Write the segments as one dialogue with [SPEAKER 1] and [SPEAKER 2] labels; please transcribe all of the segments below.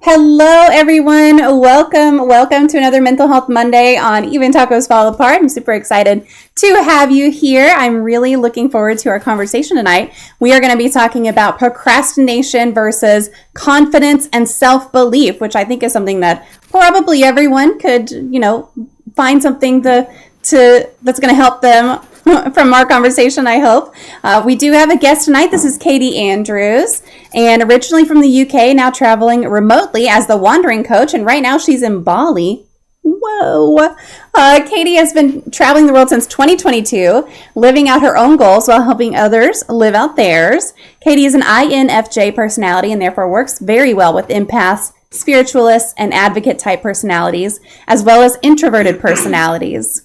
[SPEAKER 1] Hello, everyone. Welcome to another Mental Health Monday on Even Tacos Fall Apart. I'm super excited to have you here. I'm really looking forward to our conversation tonight. We are going to be talking about procrastination versus confidence and self-belief, which I think is something that probably everyone could, find something that's going to help them from our conversation, I hope. We do have a guest tonight. This is Katy Andrews, and originally from the UK, now traveling remotely as the wandering coach, and right now she's in Bali. Whoa. Katy has been traveling the world since 2022, living out her own goals while helping others live out theirs. Katy is an INFJ personality and therefore works very well with empaths, spiritualists, and advocate type personalities, as well as introverted personalities.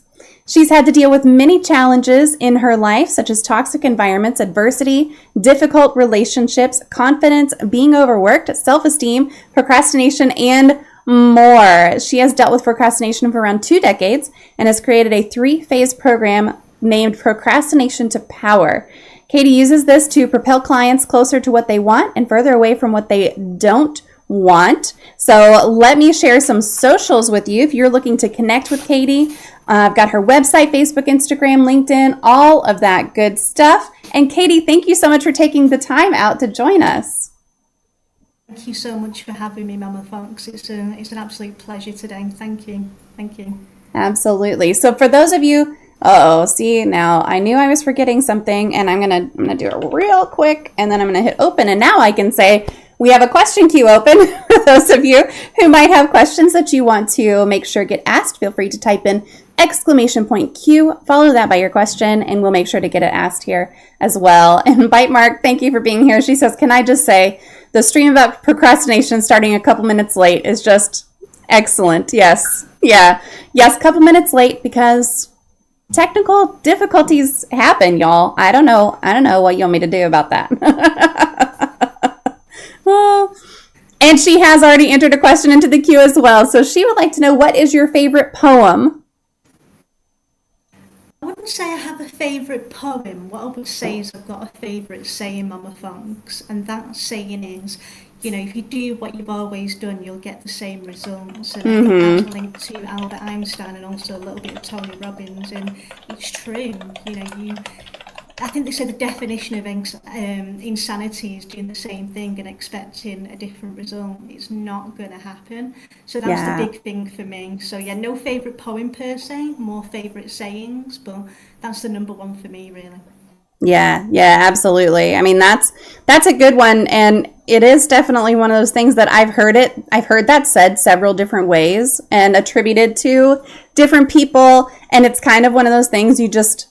[SPEAKER 1] She's had to deal with many challenges in her life, such as toxic environments, adversity, difficult relationships, confidence, being overworked, self-esteem, procrastination, and more. She has dealt with procrastination for around 2 decades and has created a 3-phase program named Procrastination to Power. Katy uses this to propel clients closer to what they want and further away from what they don't want. So let me share some socials with you if you're looking to connect with Katy. I've got her website, Facebook, Instagram, LinkedIn, all of that good stuff. And Katy, thank you so much for taking the time out to join us.
[SPEAKER 2] Thank you so much for having me, Mama Fox. It's an absolute pleasure today. Thank you. Thank you.
[SPEAKER 1] Absolutely. So for those of you, see, now I knew I was forgetting something, and I'm gonna do it real quick, and then I'm gonna hit open, and now I can say we have a question queue open. For those of you who might have questions that you want to make sure get asked, feel free to type in !Q, follow that by your question, and we'll make sure to get it asked here as well. And Bite Mark, thank you for being here. She says, can I just say, the stream about procrastination starting a couple minutes late is just excellent. Yes. Yeah. Yes, couple minutes late because technical difficulties happen, y'all. I don't know what you want me to do about that. And she has already entered a question into the queue as well. So she would like to know, what is your favorite poem?
[SPEAKER 2] I wouldn't say I have a favourite poem. What I would say is I've got a favourite saying, Mama Fox, and that saying is, if you do what you've always done, you'll get the same results. And I think that's linked to Albert Einstein and also a little bit of Tony Robbins, and it's true. I think they say the definition of insanity is doing the same thing and expecting a different result. It's not going to happen. So that's the big thing for me. So yeah, no favourite poem per se, more favourite sayings, but that's the number one for me, really.
[SPEAKER 1] Yeah, absolutely. I mean, that's a good one, and it is definitely one of those things that I've heard that said several different ways and attributed to different people, and it's kind of one of those things you just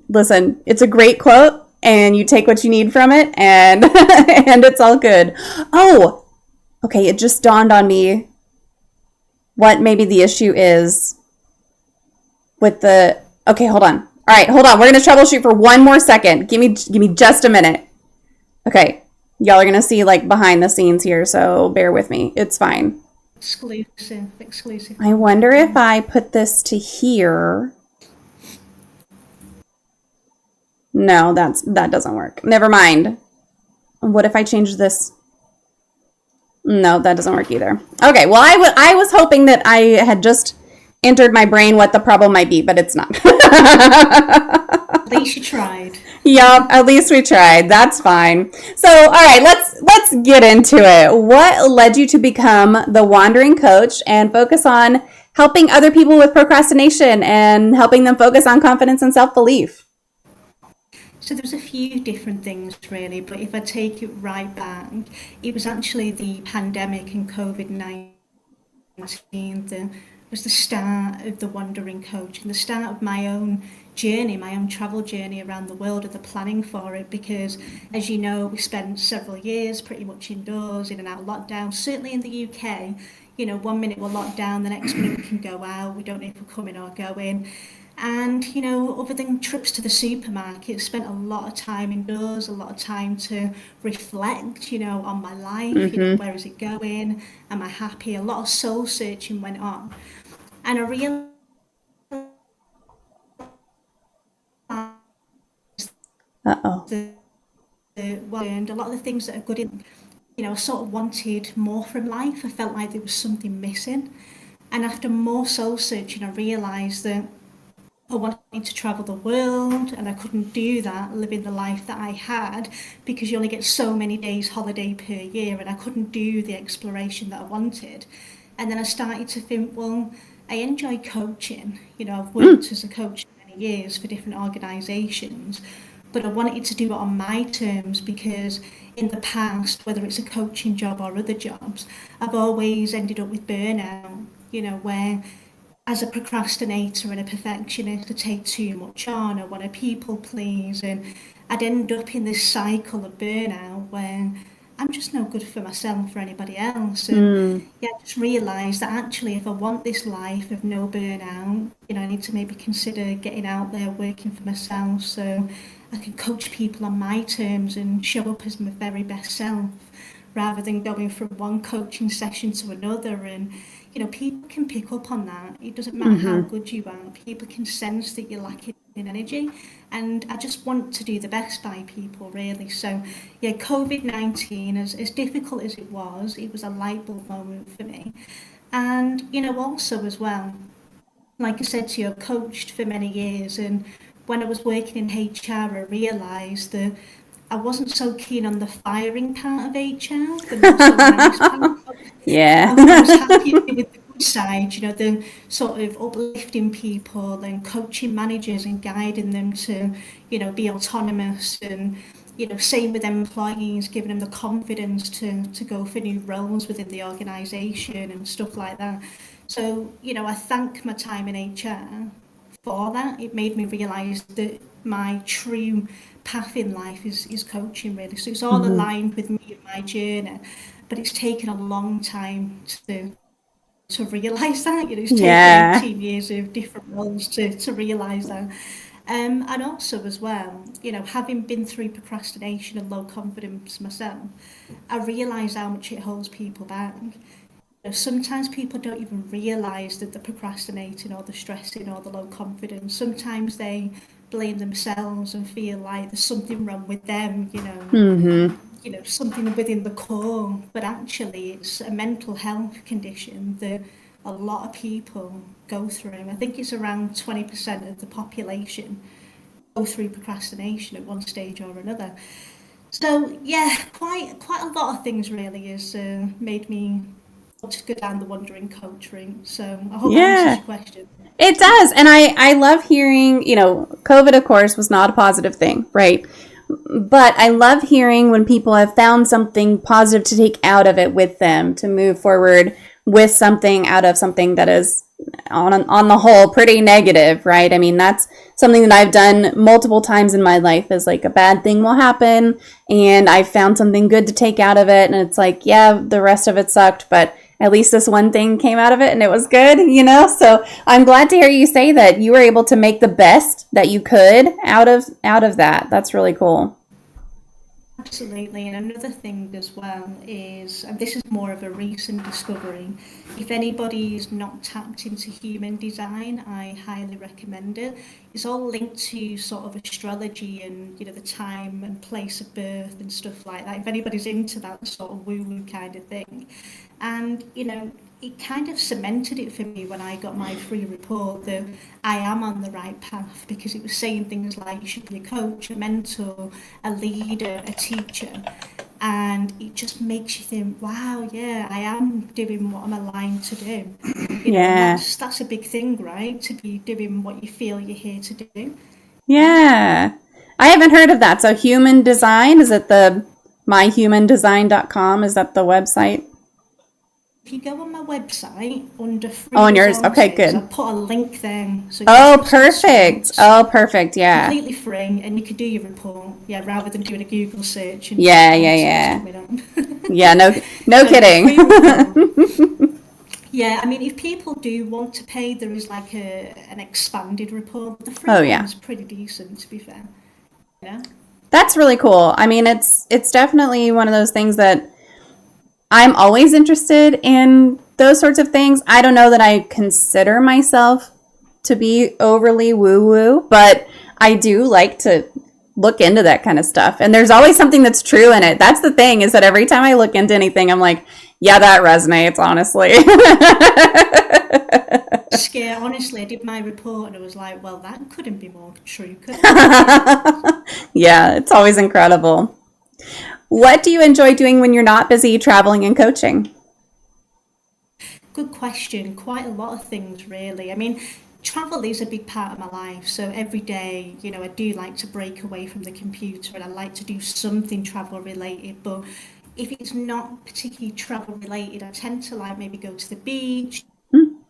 [SPEAKER 1] listen, it's a great quote, and you take what you need from it, and and it's all good. Oh, okay, it just dawned on me what maybe the issue is with the... Okay, hold on. All right, hold on. We're going to troubleshoot for one more second. Give me just a minute. Okay, y'all are going to see like behind the scenes here, so bear with me. It's fine.
[SPEAKER 2] Exclusive.
[SPEAKER 1] I wonder if I put this to here... No, that doesn't work. Never mind. What if I change this? No, that doesn't work either. Okay, well, I was hoping that I had just entered my brain what the problem might be, but it's not.
[SPEAKER 2] At least you tried.
[SPEAKER 1] Yup, at least we tried. That's fine. So, all right, let's get into it. What led you to become the wandering coach and focus on helping other people with procrastination and helping them focus on confidence and self-belief?
[SPEAKER 2] So there's a few different things really, but if I take it right back, it was actually the pandemic and COVID-19 that was the start of the Wandering Coach and the start of my own journey, my own travel journey around the world and the planning for it, because as you know, we spent several years pretty much indoors, in and out of lockdown, certainly in the UK. 1 minute we're locked down, the next minute we can go out, we don't know if we're coming or going. And, other than trips to the supermarket, spent a lot of time indoors, a lot of time to reflect, on my life, where is it going? Am I happy? A lot of soul searching went on. And I realized
[SPEAKER 1] Uh-oh.
[SPEAKER 2] that, a lot of the things that are good in I sort of wanted more from life. I felt like there was something missing. And after more soul searching, I realised that I wanted to travel the world and I couldn't do that living the life that I had because you only get so many days holiday per year, and I couldn't do the exploration that I wanted. And then I started to think, well, I enjoy coaching. I've worked as a coach for many years for different organisations, but I wanted to do it on my terms because in the past, whether it's a coaching job or other jobs, I've always ended up with burnout, where as a procrastinator and a perfectionist, I take too much on, I want to people please, and I'd end up in this cycle of burnout where I'm just no good for myself or anybody else. And
[SPEAKER 1] Mm.
[SPEAKER 2] yeah, I just realised that actually, if I want this life of no burnout, I need to maybe consider getting out there, working for myself, so I can coach people on my terms and show up as my very best self, rather than going from one coaching session to another. And people can pick up on that. It doesn't matter how
[SPEAKER 1] Mm-hmm.
[SPEAKER 2] good you are, people can sense that you're lacking in energy. And I just want to do the best by people, really. So yeah, COVID-19, as difficult as it was a light bulb moment for me. And also as well, like I said to you, I've coached for many years, and when I was working in HR, I realised that I wasn't so keen on the firing part of HR, the not so nice part.
[SPEAKER 1] Yeah.
[SPEAKER 2] I was happy with the good side, the sort of uplifting people and coaching managers and guiding them to, be autonomous, and, same with employees, giving them the confidence to go for new roles within the organisation and stuff like that. So, I thank my time in HR for that. It made me realise that my true path in life is coaching, really. So it's all
[SPEAKER 1] Hmm.
[SPEAKER 2] aligned with me and my journey, but it's taken a long time to realise that. It's taken
[SPEAKER 1] Yeah.
[SPEAKER 2] 18 years of different roles to realise that. And also as well, having been through procrastination and low confidence myself, I realise how much it holds people back. Sometimes people don't even realise that they're procrastinating or they're stressing or the low confidence. Sometimes they blame themselves and feel like there's something wrong with them,
[SPEAKER 1] Hmm.
[SPEAKER 2] something within the core. But actually, it's a mental health condition that a lot of people go through. I think it's around 20% of the population go through procrastination at one stage or another. So yeah, quite a lot of things really has made me to go down the wandering coach route. So I hope that answers
[SPEAKER 1] Yeah.
[SPEAKER 2] your question.
[SPEAKER 1] It does. And I love hearing, COVID, of course, was not a positive thing, right? But I love hearing when people have found something positive to take out of it with them, to move forward with something out of something that is on the whole pretty negative, right? I mean, that's something that I've done multiple times in my life, is like a bad thing will happen and I found something good to take out of it, and it's like, yeah, the rest of it sucked, but at least this one thing came out of it and it was good. So I'm glad to hear you say that you were able to make the best that you could out of that. That's really cool.
[SPEAKER 2] Absolutely. And another thing as well is, and this is more of a recent discovery, if anybody's not tapped into human design, I highly recommend it. It's all linked to sort of astrology and, the time and place of birth and stuff like that. If anybody's into that sort of woo-woo kind of thing. And, it kind of cemented it for me when I got my free report that I am on the right path, because it was saying things like you should be a coach, a mentor, a leader, a teacher. And it just makes you think, wow, yeah, I am doing what I'm aligned to do. And
[SPEAKER 1] Yeah.
[SPEAKER 2] that's a big thing, right? To be doing what you feel you're here to do. Yeah.
[SPEAKER 1] Yeah. I haven't heard of that. So human design, is it the myhumandesign.com? Is that the website?
[SPEAKER 2] If you go on my website under
[SPEAKER 1] Oh,
[SPEAKER 2] free
[SPEAKER 1] on yours. Okay,
[SPEAKER 2] resources,
[SPEAKER 1] good.
[SPEAKER 2] I'll put a link there. So
[SPEAKER 1] Oh,
[SPEAKER 2] just for
[SPEAKER 1] perfect.
[SPEAKER 2] students,
[SPEAKER 1] Oh, perfect. Yeah.
[SPEAKER 2] completely free, and you can do your report, yeah, rather than doing a Google search and
[SPEAKER 1] Yeah,
[SPEAKER 2] all
[SPEAKER 1] yeah,
[SPEAKER 2] sorts
[SPEAKER 1] yeah.
[SPEAKER 2] coming up.
[SPEAKER 1] Yeah, no
[SPEAKER 2] So yeah,
[SPEAKER 1] kidding.
[SPEAKER 2] free report. Yeah, I mean, if people do want to pay, there is like an expanded report. The free
[SPEAKER 1] Oh yeah.
[SPEAKER 2] one's pretty decent, to be fair. Yeah.
[SPEAKER 1] That's really cool. I mean, it's definitely one of those things that I'm always interested in, those sorts of things. I don't know that I consider myself to be overly woo woo, but I do like to look into that kind of stuff. And there's always something that's true in it. That's the thing, is that every time I look into anything, I'm like, yeah, that resonates, honestly.
[SPEAKER 2] Scare. Honestly, I did my report and I was like, well, that couldn't be more true, could it?
[SPEAKER 1] Yeah, it's always incredible. What do you enjoy doing when you're not busy traveling and coaching?
[SPEAKER 2] Good question. Quite a lot of things, really. I mean, travel is a big part of my life. So every day, I do like to break away from the computer and I like to do something travel related. But if it's not particularly travel related, I tend to like maybe go to the beach,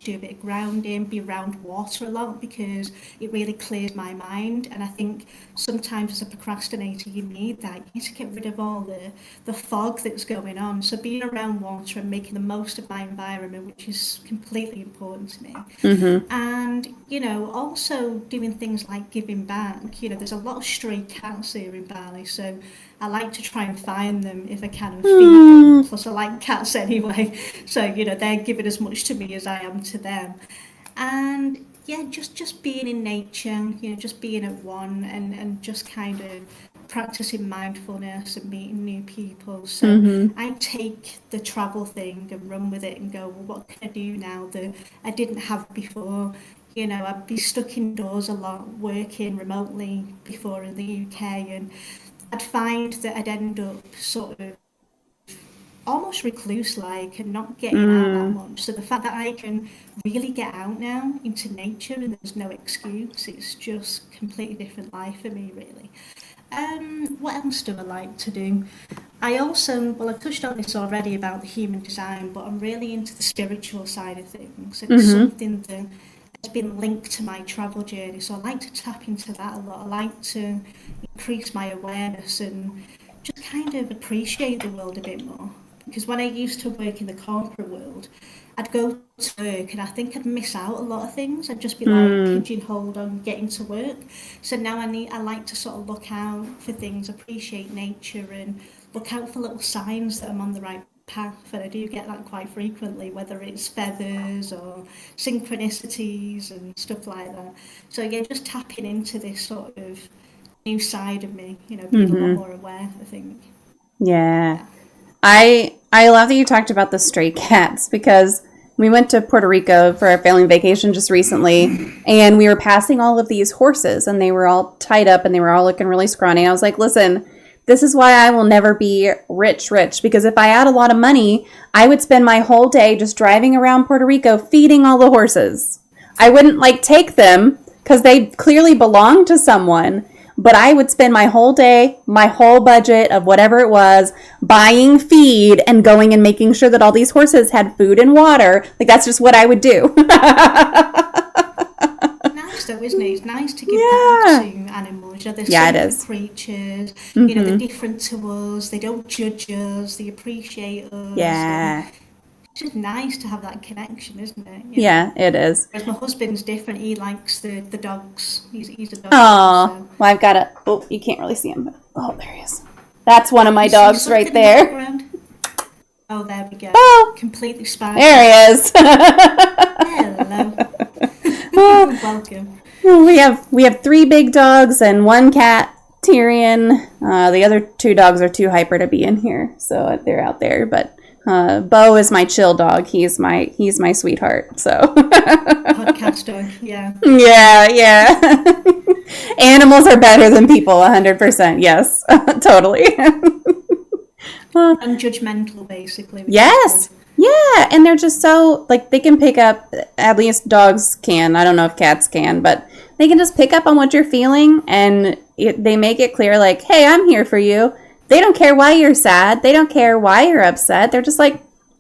[SPEAKER 2] do a bit of grounding, be around water a lot because it really clears my mind. And I think sometimes as a procrastinator, you need that. You need to get rid of all the fog that's going on. So being around water and making the most of my environment, which is completely important to me.
[SPEAKER 1] Mm-hmm.
[SPEAKER 2] And, also doing things like giving back. There's a lot of stray cats here in Bali. So I like to try and find them if I can and feed them. Plus, I like cats anyway. So, they're giving as much to me as I am to them. And yeah, just being in nature, just being at one and just kind of practicing mindfulness and meeting new people. So
[SPEAKER 1] Mm-hmm.
[SPEAKER 2] I take the travel thing and run with it and go, well, what can I do now that I didn't have before? I'd be stuck indoors a lot, working remotely before in the UK, and I'd find that I'd end up sort of almost recluse like and not getting out that
[SPEAKER 1] Mm.
[SPEAKER 2] much. So the fact that I can really get out now into nature and there's no excuse, it's just completely different life for me really. What else do I like to do? I also, well, I touched on this already about the human design, but I'm really into the spiritual side of things. And it's
[SPEAKER 1] Mm-hmm.
[SPEAKER 2] something that has been linked to my travel journey. So I like to tap into that a lot. I like to increase my awareness and just kind of appreciate the world a bit more. Because when I used to work in the corporate world, I'd go to work and I think I'd miss out a lot of things. I'd just be like
[SPEAKER 1] Mm.
[SPEAKER 2] pigeonholed on getting to work. So now I like to sort of look out for things, appreciate nature and look out for little signs that I'm on the right path. And I do get that quite frequently, whether it's feathers or synchronicities and stuff like that. So yeah, just tapping into this sort of new side of me, being a lot
[SPEAKER 1] Mm-hmm.
[SPEAKER 2] more aware, I think.
[SPEAKER 1] Yeah.
[SPEAKER 2] Yeah.
[SPEAKER 1] I love that you talked about the stray cats, because we went to Puerto Rico for our family vacation just recently, and we were passing all of these horses and they were all tied up and they were all looking really scrawny. I was like, listen, this is why I will never be rich, because if I had a lot of money, I would spend my whole day just driving around Puerto Rico feeding all the horses. I wouldn't like take them because they clearly belong to someone. But I would spend my whole day, my whole budget of whatever it was, buying feed and going and making sure that all these horses had food and water. Like, that's just what I would do.
[SPEAKER 2] Nice though, isn't it? It's nice to give back
[SPEAKER 1] Yeah.
[SPEAKER 2] to animals. They're
[SPEAKER 1] Yeah, it
[SPEAKER 2] sacred
[SPEAKER 1] is.
[SPEAKER 2] creatures. They're
[SPEAKER 1] Mm-hmm.
[SPEAKER 2] different to us. They don't judge us. They appreciate us, and
[SPEAKER 1] Yeah.
[SPEAKER 2] it's just nice to have that connection, isn't it?
[SPEAKER 1] Yeah, it is.
[SPEAKER 2] Whereas my husband's different. He likes the dogs. He's a dog lover.
[SPEAKER 1] Oh,
[SPEAKER 2] So
[SPEAKER 1] well, I've got a. Oh, you can't really see him. But, oh, there he is. That's one of my
[SPEAKER 2] you see
[SPEAKER 1] dogs right
[SPEAKER 2] something in the
[SPEAKER 1] there.
[SPEAKER 2] background? Oh, there we go.
[SPEAKER 1] Oh,
[SPEAKER 2] Completely
[SPEAKER 1] there
[SPEAKER 2] sparkling.
[SPEAKER 1] he is.
[SPEAKER 2] Hello.
[SPEAKER 1] Oh,
[SPEAKER 2] Welcome.
[SPEAKER 1] we have three big dogs and one cat, Tyrion. The other two dogs are too hyper to be in here, so they're out there. But Bo is my chill dog. He's my sweetheart. So
[SPEAKER 2] Podcast dog. Yeah.
[SPEAKER 1] yeah, yeah. Animals are better than people, 100%. Yes, totally.
[SPEAKER 2] Unjudgmental, basically, which is good.
[SPEAKER 1] Yes. Yeah, and they're just so, like, they can pick up, at least dogs can. I don't know if cats can, but they can just pick up on what you're feeling, and they make it clear, like, hey, I'm here for you. They don't care why you're sad. They don't care why you're upset. They're just like,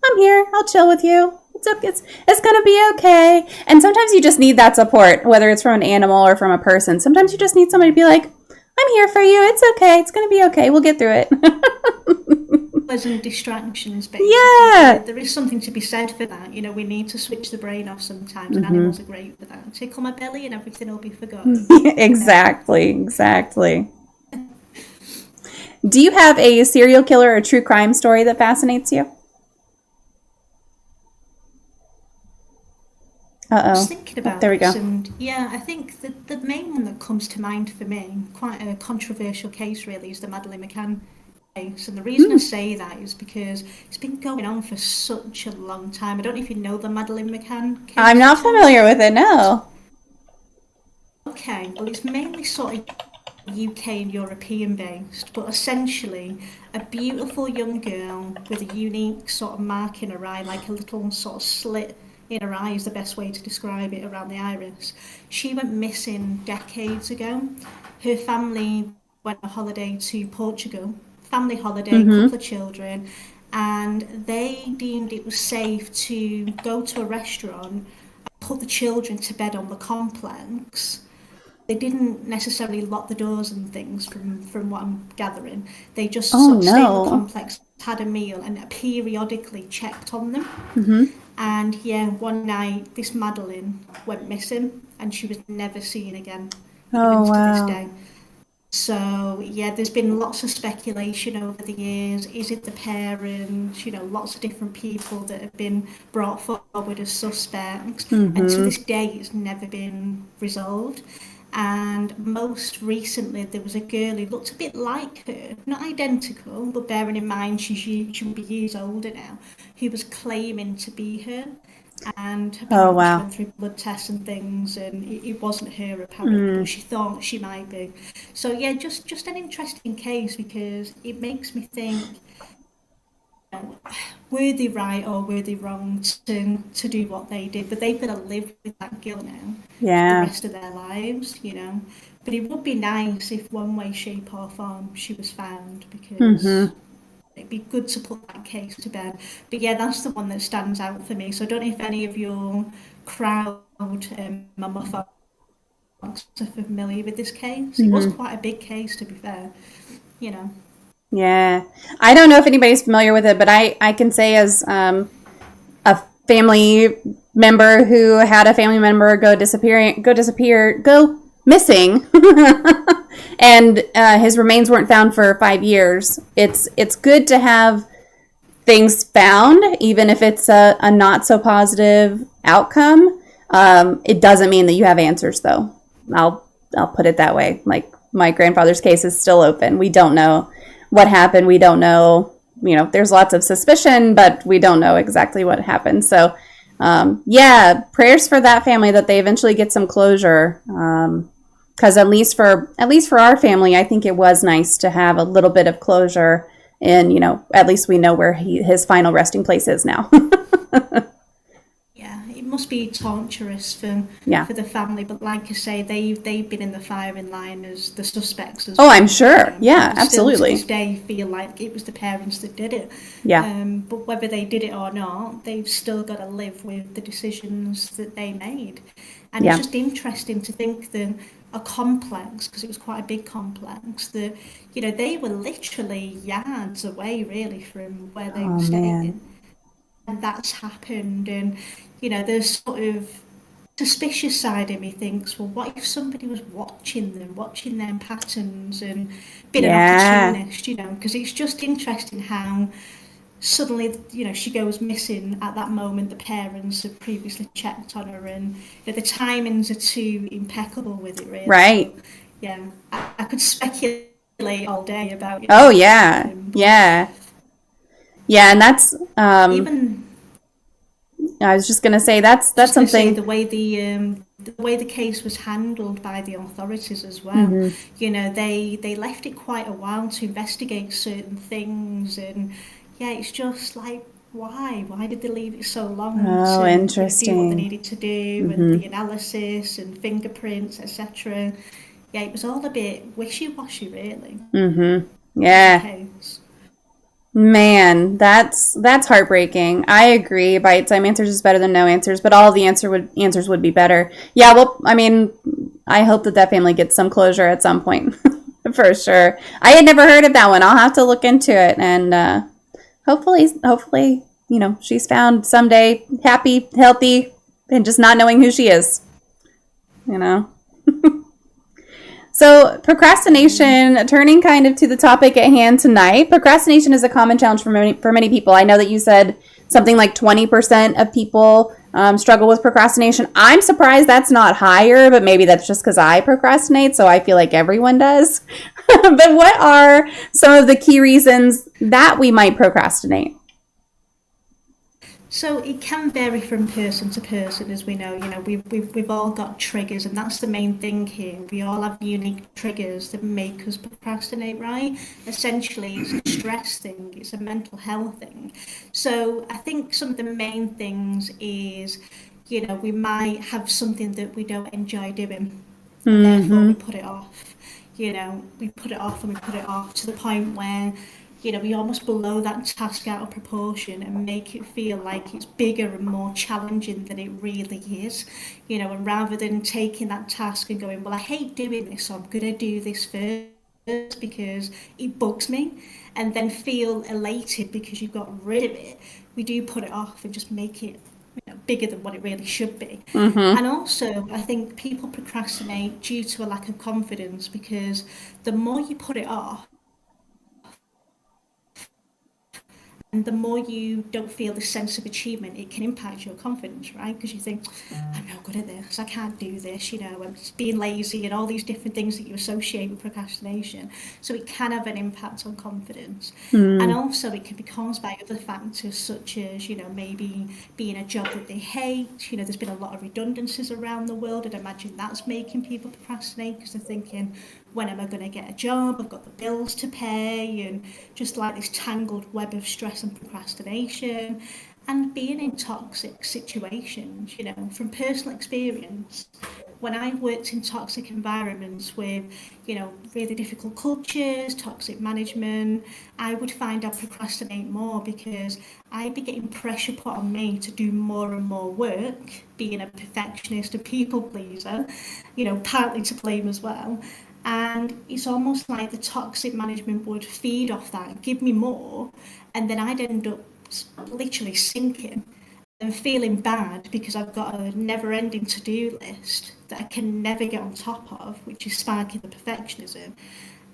[SPEAKER 1] I'm here. I'll chill with you. It's going to be okay. And sometimes you just need that support, whether it's from an animal or from a person. Sometimes you just need somebody to be like, I'm here for you. It's okay. It's going to be okay. We'll get through it.
[SPEAKER 2] Pleasant distractions, basically.
[SPEAKER 1] Yeah.
[SPEAKER 2] There is something to be said for that. We need to switch the brain off sometimes, and
[SPEAKER 1] Mm-hmm.
[SPEAKER 2] animals are great for that. Tickle my belly, and everything will be forgotten.
[SPEAKER 1] Exactly. Do you have a serial killer or true crime story that fascinates you?
[SPEAKER 2] was
[SPEAKER 1] Uh-oh.
[SPEAKER 2] thinking
[SPEAKER 1] Oh,
[SPEAKER 2] about
[SPEAKER 1] there we
[SPEAKER 2] this,
[SPEAKER 1] go.
[SPEAKER 2] and yeah, I think the main one that comes to mind for me, quite a controversial case really, is the Madeleine McCann case. And the reason I
[SPEAKER 1] Hmm.
[SPEAKER 2] say that is because it's been going on for such a long time. I don't know if you know the Madeleine McCann
[SPEAKER 1] I'm
[SPEAKER 2] case
[SPEAKER 1] not
[SPEAKER 2] at all.
[SPEAKER 1] familiar with it, no.
[SPEAKER 2] Okay, well, it's mainly sort of UK and European based, but essentially a beautiful young girl with a unique sort of mark in her eye, like a little sort of slit in her eye is the best way to describe it, around the iris. She went missing decades ago. Her family went on a holiday to Portugal, family holiday,
[SPEAKER 1] Mm-hmm.
[SPEAKER 2] couple of children, and they deemed it was safe to go to a restaurant and put the children to bed on the complex. They didn't necessarily lock the doors and things, from what I'm gathering. They just
[SPEAKER 1] Oh,
[SPEAKER 2] sort of stayed in the
[SPEAKER 1] no.
[SPEAKER 2] complex, had a meal, and periodically checked on them.
[SPEAKER 1] Mm-hmm.
[SPEAKER 2] And yeah, one night this Madeline went missing and she was never seen again, even
[SPEAKER 1] Oh,
[SPEAKER 2] to this
[SPEAKER 1] wow.
[SPEAKER 2] day. So yeah, there's been lots of speculation over the years. Is it the parents? You know, lots of different people that have been brought forward as suspects, and to
[SPEAKER 1] Mm-hmm.
[SPEAKER 2] this day, it's never been resolved. And most recently, there was a girl who looked a bit like her, not identical, but bearing in mind she would be years older now, who was claiming to be her. And
[SPEAKER 1] Oh,
[SPEAKER 2] apparently she
[SPEAKER 1] wow.
[SPEAKER 2] went through blood tests and things, and it wasn't her apparently, but
[SPEAKER 1] Mm.
[SPEAKER 2] she thought she might be. So yeah, just an interesting case because it makes me think, you know, were they right or were they wrong to do what they did? But they've got to live with that guilt now for the
[SPEAKER 1] Yeah.
[SPEAKER 2] rest of their lives, you know. But it would be nice if one way, shape or form she was found, because
[SPEAKER 1] Mm-hmm.
[SPEAKER 2] it'd be good to put that case to bed. But yeah, that's the one that stands out for me. So I don't know if any of your crowd, Mama Fox, are familiar with this case. It was
[SPEAKER 1] Mm-hmm.
[SPEAKER 2] quite a big case, to be fair. You know.
[SPEAKER 1] Yeah. I don't know if anybody's familiar with it, but I can say as a family member who had a family member go missing, and his remains weren't found for 5 years. It's good to have things found, even if it's a not so positive outcome. It doesn't mean that you have answers, though. I'll put it that way. Like my grandfather's case is still open. We don't know what happened. We don't know. There's lots of suspicion, but we don't know exactly what happened. So, yeah, prayers for that family that they eventually get some closure. Because at least for our family, I think it was nice to have a little bit of closure, and at least we know where his final resting place is now.
[SPEAKER 2] Yeah, it must be torturous for
[SPEAKER 1] Yeah.
[SPEAKER 2] the family, but like I say, they've been in the firing line as the suspects as
[SPEAKER 1] Oh, I'm
[SPEAKER 2] well. You
[SPEAKER 1] sure.
[SPEAKER 2] know,
[SPEAKER 1] Yeah,
[SPEAKER 2] people still to this
[SPEAKER 1] absolutely.
[SPEAKER 2] day feel like it was the parents that did it.
[SPEAKER 1] Yeah.
[SPEAKER 2] But whether they did it or not, they've still got to live with the decisions that they made. And it's
[SPEAKER 1] Yeah.
[SPEAKER 2] just interesting to think that a complex, because it was quite a big complex, that they were literally yards away really from where they were
[SPEAKER 1] Oh, man.
[SPEAKER 2] staying, and that's happened. And there's sort of suspicious side of me thinks, well, what if somebody was watching them, watching their patterns, and been an
[SPEAKER 1] Yeah.
[SPEAKER 2] opportunist, because it's just interesting how suddenly, she goes missing at that moment. The parents have previously checked on her, and the timings are too impeccable with it, really. So,
[SPEAKER 1] Right.
[SPEAKER 2] yeah, I could speculate all day about
[SPEAKER 1] Oh,
[SPEAKER 2] what
[SPEAKER 1] yeah.
[SPEAKER 2] happened, but
[SPEAKER 1] Yeah. Yeah, and that's
[SPEAKER 2] even
[SPEAKER 1] I was just gonna say that's
[SPEAKER 2] just going to say
[SPEAKER 1] something.
[SPEAKER 2] the way the case was handled by the authorities as well.
[SPEAKER 1] Hmm.
[SPEAKER 2] They left it quite a while to investigate certain things, and yeah, it's just like, why did they leave it so long
[SPEAKER 1] Oh,
[SPEAKER 2] to do what they
[SPEAKER 1] interesting.
[SPEAKER 2] needed to do, and
[SPEAKER 1] Hmm.
[SPEAKER 2] the analysis and fingerprints, etc. Yeah, it was all a bit wishy-washy really
[SPEAKER 1] Hmm.
[SPEAKER 2] with the
[SPEAKER 1] Yeah.
[SPEAKER 2] case.
[SPEAKER 1] Man, that's heartbreaking. I agree. Bite time answers is better than no answers, but all the answers would be better. Yeah, well, I mean, I hope that family gets some closure at some point, for sure. I had never heard of that one. I'll have to look into it, and hopefully, she's found someday, happy, healthy, and just not knowing who she is. You know. So, procrastination, turning kind of to the topic at hand tonight. Procrastination is a common challenge for many people. I know that you said something like 20% of people struggle with procrastination. I'm surprised that's not higher, but maybe that's just because I procrastinate, so I feel like everyone does. But what are some of the key reasons that we might procrastinate?
[SPEAKER 2] So it can vary from person to person, as we know. We've all got triggers, and that's the main thing here. We all have unique triggers that make us procrastinate, right? Essentially, it's a stress thing, it's a mental health thing. So I think some of the main things is, we might have something that we don't enjoy doing, and therefore we
[SPEAKER 1] Mm-hmm.
[SPEAKER 2] put it off. We put it off and we put it off to the point where we almost blow that task out of proportion and make it feel like it's bigger and more challenging than it really is. And rather than taking that task and going, well, I hate doing this, so I'm going to do this first because it bugs me, and then feel elated because you've got rid of it, we do put it off and just make it bigger than what it really should be.
[SPEAKER 1] Mm-hmm.
[SPEAKER 2] And also, I think people procrastinate due to a lack of confidence, because the more you put it off, and the more you don't feel this sense of achievement, it can impact your confidence, right? Because you think, I'm not good at this, I can't do this, I'm being lazy, and all these different things that you associate with procrastination. So it can have an impact on confidence. And
[SPEAKER 1] Mm.
[SPEAKER 2] also it can be caused by other factors, such as, maybe being a job that they hate. There's been a lot of redundancies around the world, and I imagine that's making people procrastinate, because they're thinking, when am I going to get a job? I've got the bills to pay, and just like this tangled web of stress and procrastination, and being in toxic situations. From personal experience, when I worked in toxic environments with, really difficult cultures, toxic management, I would find I procrastinate more because I'd be getting pressure put on me to do more and more work, being a perfectionist, a people pleaser, partly to blame as well. And it's almost like the toxic management would feed off that, give me more, and then I'd end up literally sinking and feeling bad because I've got a never ending to do list that I can never get on top of, which is sparking the perfectionism.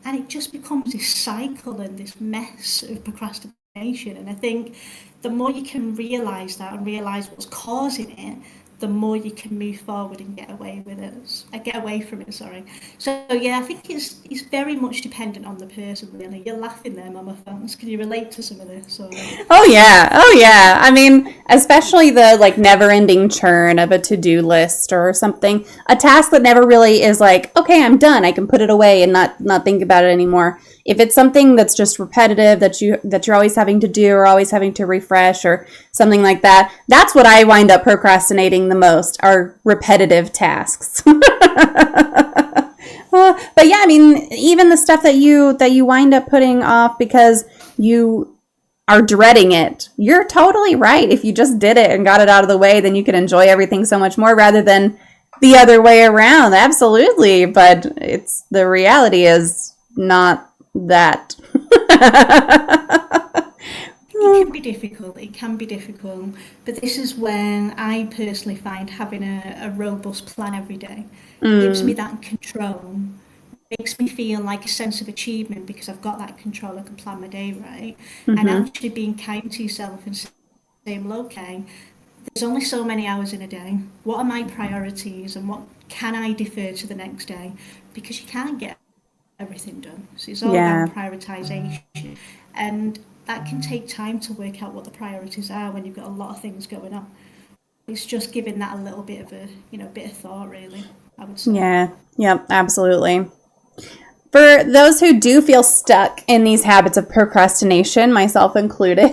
[SPEAKER 2] And it just becomes this cycle and this mess of procrastination. And I think the more you can realise that and realise what's causing it, the more you can move forward and get away with it. I get away from it, sorry. So yeah, I think it's very much dependent on the person, really. You're laughing there, Mama Fans. Can you relate to some of this? Or
[SPEAKER 1] Oh yeah. Oh yeah. I mean, especially the like never-ending churn of a to-do list or something. A task that never really is like, okay, I'm done. I can put it away and not think about it anymore. If it's something that's just repetitive that you're always having to do or always having to refresh or something like that, that's what I wind up procrastinating the most, are repetitive tasks. But yeah, I mean, even the stuff that you wind up putting off because you are dreading it. You're totally right. If you just did it and got it out of the way, then you could enjoy everything so much more rather than the other way around. Absolutely. But the reality is not that.
[SPEAKER 2] it can be difficult. It can be difficult. But this is when I personally find having a robust plan every day gives me
[SPEAKER 1] Mm,
[SPEAKER 2] that control, makes me feel like a sense of achievement because I've got that control. I can plan my day right, and
[SPEAKER 1] mm-hmm.
[SPEAKER 2] actually being kind to yourself and saying, well, okay, there's only so many hours in a day. What are my priorities, and what can I defer to the next day? Because you can't get everything done. So it's all
[SPEAKER 1] Yeah.
[SPEAKER 2] around prioritization, and that can take time to work out what the priorities are when you've got a lot of things going on. It's just giving that a little bit of a bit of thought, really, I would say.
[SPEAKER 1] Yeah. Yep. Absolutely. For those who do feel stuck in these habits of procrastination, myself included,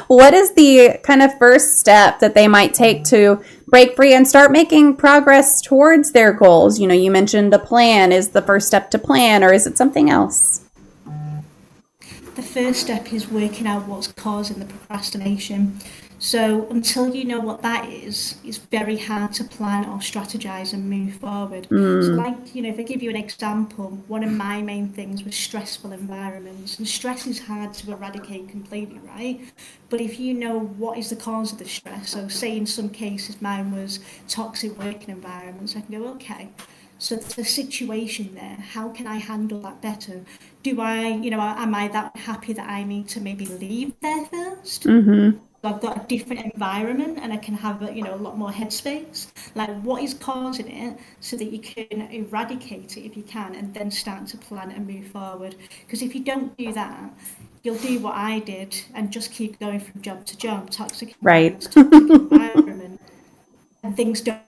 [SPEAKER 1] what is the kind of first step that they might take to break free and start making progress towards their goals? You mentioned a plan. Is the first step to plan, or is it something else?
[SPEAKER 2] The first step is working out what's causing the procrastination. So until you know what that is, it's very hard to plan or strategize and move forward. So
[SPEAKER 1] Mm,
[SPEAKER 2] like, if I give you an example, one of my main things was stressful environments. And stress is hard to eradicate completely, right? But if you know what is the cause of the stress, so say in some cases mine was toxic working environments, I can go, okay, so there's a situation there. How can I handle that better? Am I that happy that I need to maybe leave there first?
[SPEAKER 1] mm-hmm.
[SPEAKER 2] I've got a different environment and I can have a lot more headspace. Like, what is causing it, so that you can eradicate it if you can, and then start to plan and move forward. Because if you don't do that, you'll do what I did and just keep going from job to job, toxic
[SPEAKER 1] Right.
[SPEAKER 2] environments, toxic environment, and things don't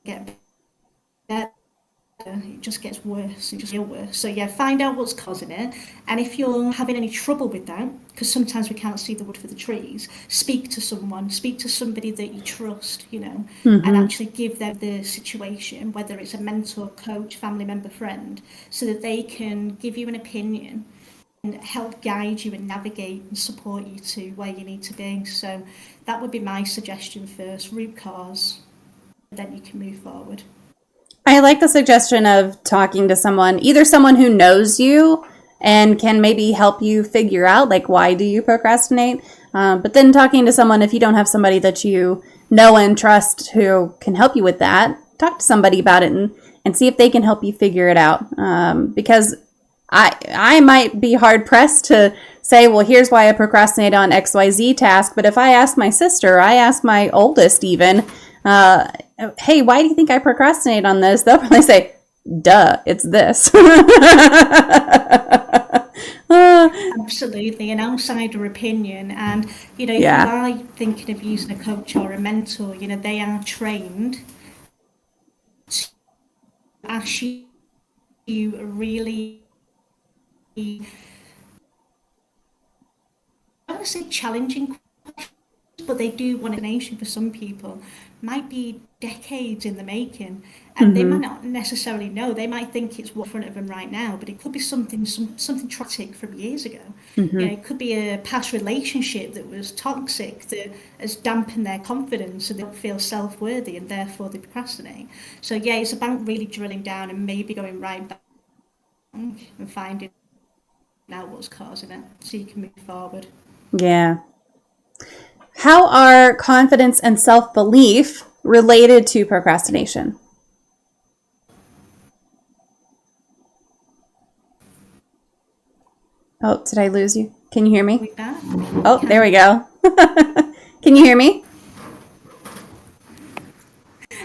[SPEAKER 2] get better. It just gets worse and just feel worse. So yeah, find out what's causing it, and if you're having any trouble with that, because sometimes we can't see the wood for the trees, speak to someone, speak to somebody that you trust, and
[SPEAKER 1] Mm-hmm.
[SPEAKER 2] actually give them the situation, whether it's a mentor, coach, family member, friend, so that they can give you an opinion and help guide you and navigate and support you to where you need to be. So that would be my suggestion first: root cause, then you can move forward.
[SPEAKER 1] I like the suggestion of talking to someone, either someone who knows you and can maybe help you figure out, like, why do you procrastinate? But then talking to someone, if you don't have somebody that you know and trust who can help you with that, talk to somebody about it and see if they can help you figure it out. Because I might be hard pressed to say, well, here's why I procrastinate on XYZ task. But if I ask my sister, I ask my oldest even, uh, hey, why do you think I procrastinate on this? They'll probably say, duh, it's this.
[SPEAKER 2] Absolutely, an outsider opinion. And, if you
[SPEAKER 1] Yeah,
[SPEAKER 2] are thinking of using a coach or a mentor, they are trained to ask you really, I don't want to say challenging, but they do want a nation for some people. Might be decades in the making, and they might
[SPEAKER 1] hmm,
[SPEAKER 2] not necessarily know. They might think it's what's in front of them right now, but it could be something traumatic from years ago.
[SPEAKER 1] hmm.
[SPEAKER 2] It could be a past relationship that was toxic, that has dampened their confidence, and they don't feel self-worthy, and therefore they procrastinate. So yeah, it's about really drilling down and maybe going right back and finding out what's causing it, so you can move forward.
[SPEAKER 1] Yeah. How are confidence and self belief related to procrastination? Oh, did I lose you? Can you hear me?
[SPEAKER 2] With that,
[SPEAKER 1] Oh, there we
[SPEAKER 2] can
[SPEAKER 1] go. Can you hear me?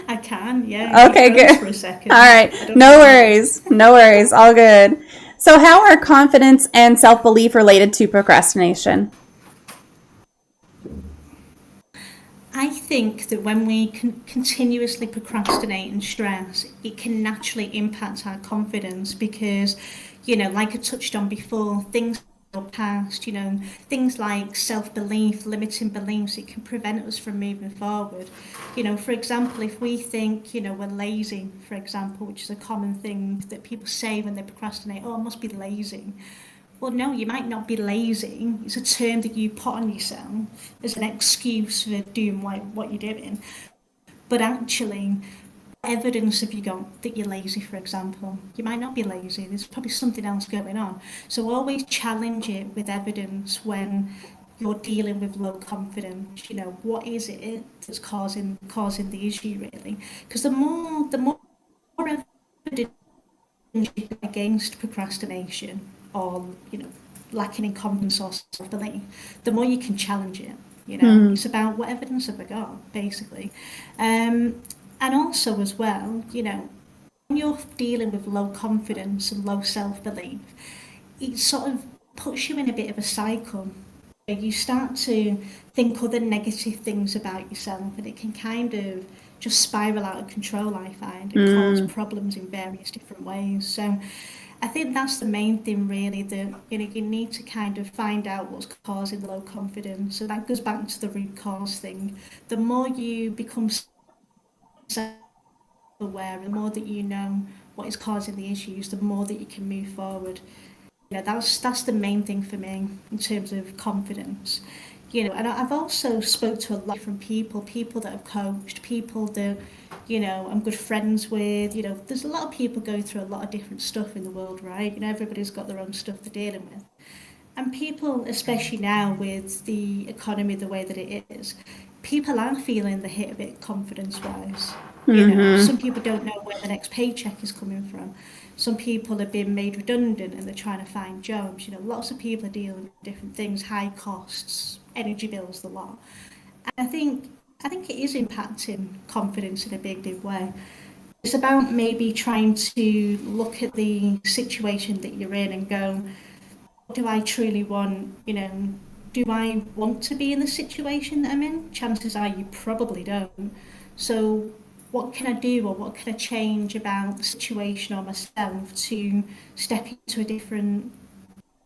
[SPEAKER 2] I can, yeah. You
[SPEAKER 1] Okay,
[SPEAKER 2] froze
[SPEAKER 1] good.
[SPEAKER 2] for a
[SPEAKER 1] All
[SPEAKER 2] second.
[SPEAKER 1] right.
[SPEAKER 2] I don't know
[SPEAKER 1] No
[SPEAKER 2] what you did.
[SPEAKER 1] worries. No worries. All good. So, how are confidence and self belief related to procrastination?
[SPEAKER 2] I think that when we continuously procrastinate and stress, it can naturally impact our confidence because, like I touched on before, things in the past, things like self-belief, limiting beliefs, it can prevent us from moving forward. For example, if we think, we're lazy, for example, which is a common thing that people say when they procrastinate, oh, I must be lazy. Well, no, you might not be lazy. It's a term that you put on yourself as an excuse for doing what you're doing. But actually, evidence have you got that you're lazy, for example? You might not be lazy. There's probably something else going on. So always challenge it with evidence when you're dealing with low confidence. What is it that's causing the issue really? Because the more evidence against procrastination or lacking in confidence or self-belief, the more you can challenge it.
[SPEAKER 1] Hmm.
[SPEAKER 2] It's about what evidence have I got, basically. And also as well, when you're dealing with low confidence and low self-belief, it sort of puts you in a bit of a cycle. You start to think other negative things about yourself, and it can kind of just spiral out of control, I find, and cause
[SPEAKER 1] Mm,
[SPEAKER 2] problems in various different ways. So I think that's the main thing, really, that you need to kind of find out what's causing the low confidence. So that goes back to the root cause thing. The more you become self-aware, the more that you know what is causing the issues, the more that you can move forward. That's the main thing for me in terms of confidence. And I've also spoke to a lot of different people that have coached, people that I'm good friends with. There's a lot of people going through a lot of different stuff in the world, right? Everybody's got their own stuff they're dealing with. And people, especially now with the economy the way that it is, people are feeling the hit a bit confidence wise.
[SPEAKER 1] hmm.
[SPEAKER 2] Some people don't know where the next paycheck is coming from. Some people have been made redundant and they're trying to find jobs. Lots of people are dealing with different things, high costs, energy bills, the lot. And I think it is impacting confidence in a big way. It's about maybe trying to look at the situation that you're in and go, do I truly want, do I want to be in the situation that I'm in? Chances are you probably don't. So what can I do, or what can I change about the situation or myself to step into a different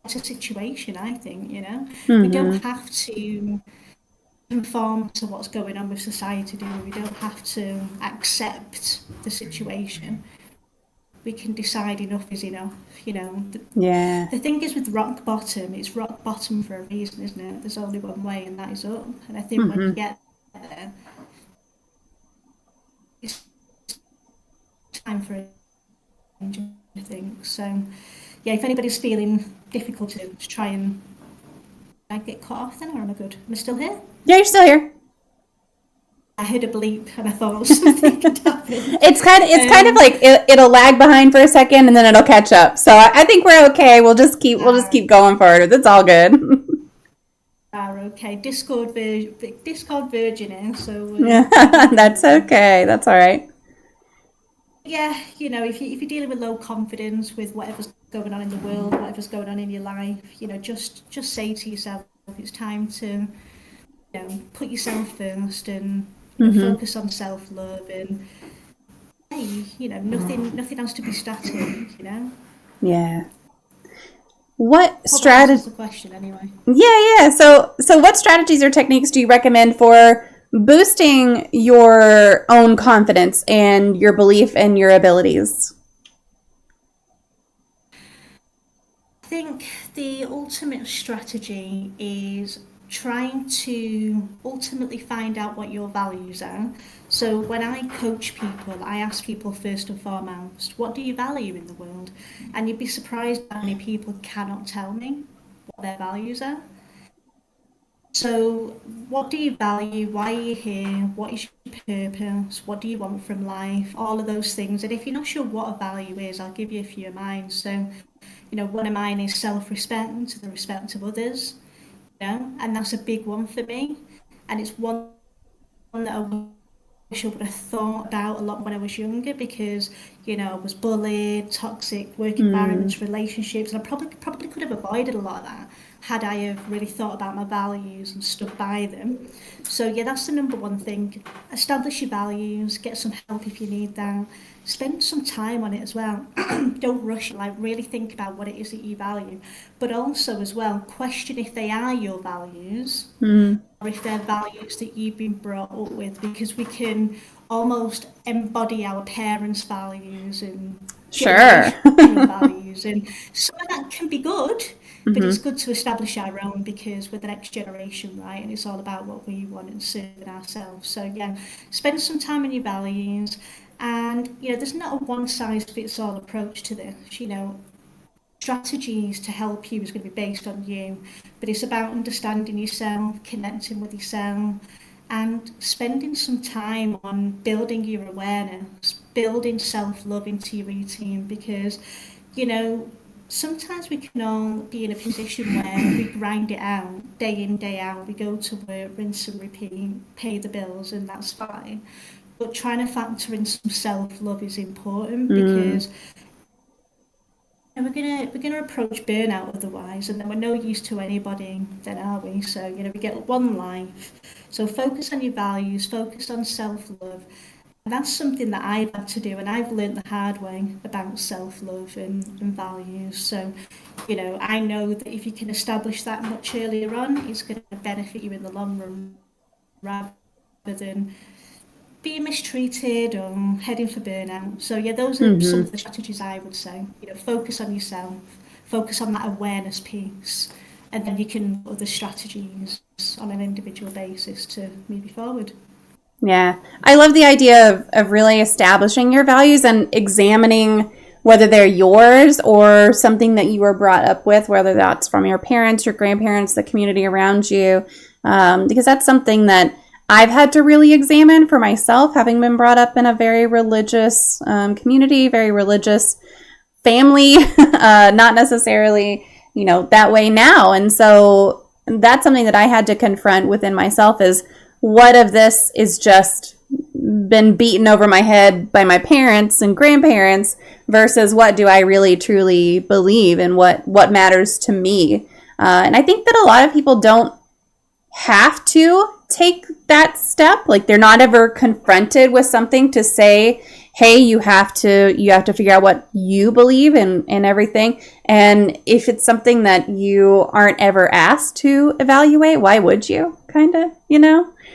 [SPEAKER 2] better situation, I think, We don't
[SPEAKER 1] Mm-hmm.
[SPEAKER 2] have to conform to what's going on with society, do we? We don't have to accept the situation. We can decide enough is enough,
[SPEAKER 1] Yeah.
[SPEAKER 2] The thing is with rock bottom, it's rock bottom for a reason, isn't it? There's only one way, and that is up. And I think when you
[SPEAKER 1] Mm-hmm.
[SPEAKER 2] get there, it's time for a change, I think. So, yeah, if anybody's feeling difficult to try and I get cut off then, or am I good? Am I still here?
[SPEAKER 1] Yeah, you're still here.
[SPEAKER 2] I heard a bleep and I thought something had happened.
[SPEAKER 1] It's kind of like it'll lag behind for a second and then it'll catch up. So I think we're okay. We'll just keep going forward. It's all good.
[SPEAKER 2] Okay. Discord virgin, so
[SPEAKER 1] Yeah, that's okay. That's all right.
[SPEAKER 2] yeah, if you're dealing with low confidence with whatever's going on in the world, whatever's going on in your life, just say to yourself, it's time to, put yourself first and
[SPEAKER 1] Mm-hmm.
[SPEAKER 2] focus on self love and hey, nothing has to be static.
[SPEAKER 1] Yeah. What
[SPEAKER 2] Hope that answers
[SPEAKER 1] strategy?
[SPEAKER 2] the question anyway.
[SPEAKER 1] Yeah. So what strategies or techniques do you recommend for boosting your own confidence and your belief in your abilities?
[SPEAKER 2] I think the ultimate strategy is trying to ultimately find out what your values are. So when I coach people, I ask people first and foremost, what do you value in the world? And you'd be surprised how many people cannot tell me what their values are. So, what do you value? Why are you here? What is your purpose? What do you want from life? All of those things. And if you're not sure what a value is, I'll give you a few of mine. So, one of mine is self-respect, the respect of others, and that's a big one for me. And it's one that I wish I would have thought about a lot when I was younger because, I was bullied, toxic work
[SPEAKER 1] Mm,
[SPEAKER 2] environments, relationships, and I probably could have avoided a lot of that had I have really thought about my values and stood by them. So yeah, that's the number one thing. Establish your values, get some help if you need that. Spend some time on it as well. Don't rush it, like really think about what it is that you value. But also as well, question if they are your values
[SPEAKER 1] mm.
[SPEAKER 2] or if they're values that you've been brought up with, because we can almost embody our parents' values and
[SPEAKER 1] Sure.
[SPEAKER 2] generational values, and some of that can be good, but it's
[SPEAKER 1] Mm-hmm.
[SPEAKER 2] good to establish our own because we're the next generation, right? And it's all about what we want and serving ourselves. So yeah, spend some time on your values, and there's not a one size fits all approach to this. Strategies to help you is going to be based on you, but it's about understanding yourself, connecting with yourself, and spending some time on building your awareness, building self-love into your routine because, you know, sometimes we can all be in a position where we grind it out day in, day out. We go to work, rinse and repeat, pay the bills, and that's fine. But trying to factor in some self-love is important
[SPEAKER 1] Mm.
[SPEAKER 2] because and we're gonna approach burnout otherwise, and then we're no use to anybody, then are we? So we get one life. So focus on your values, focus on self love, and that's something that I've had to do, and I've learned the hard way about self love and values. So I know that if you can establish that much earlier on, it's going to benefit you in the long run, rather than being mistreated or heading for burnout. So yeah, those are some
[SPEAKER 1] Mm-hmm.
[SPEAKER 2] of the strategies I would say. Focus on yourself, focus on that awareness piece, and then you can other strategies on an individual basis to move you forward.
[SPEAKER 1] Yeah. I love the idea of really establishing your values and examining whether they're yours or something that you were brought up with, whether that's from your parents, your grandparents, the community around you. Because that's something that I've had to really examine for myself, having been brought up in a very religious community, very religious family, not necessarily, that way now. And so that's something that I had to confront within myself is what of this is just been beaten over my head by my parents and grandparents versus what do I really truly believe and what matters to me. And I think that a lot of people don't have to take that step. Like they're not ever confronted with something to say, hey, you have to figure out what you believe in and everything. And if it's something that you aren't ever asked to evaluate, why would you? Kind of,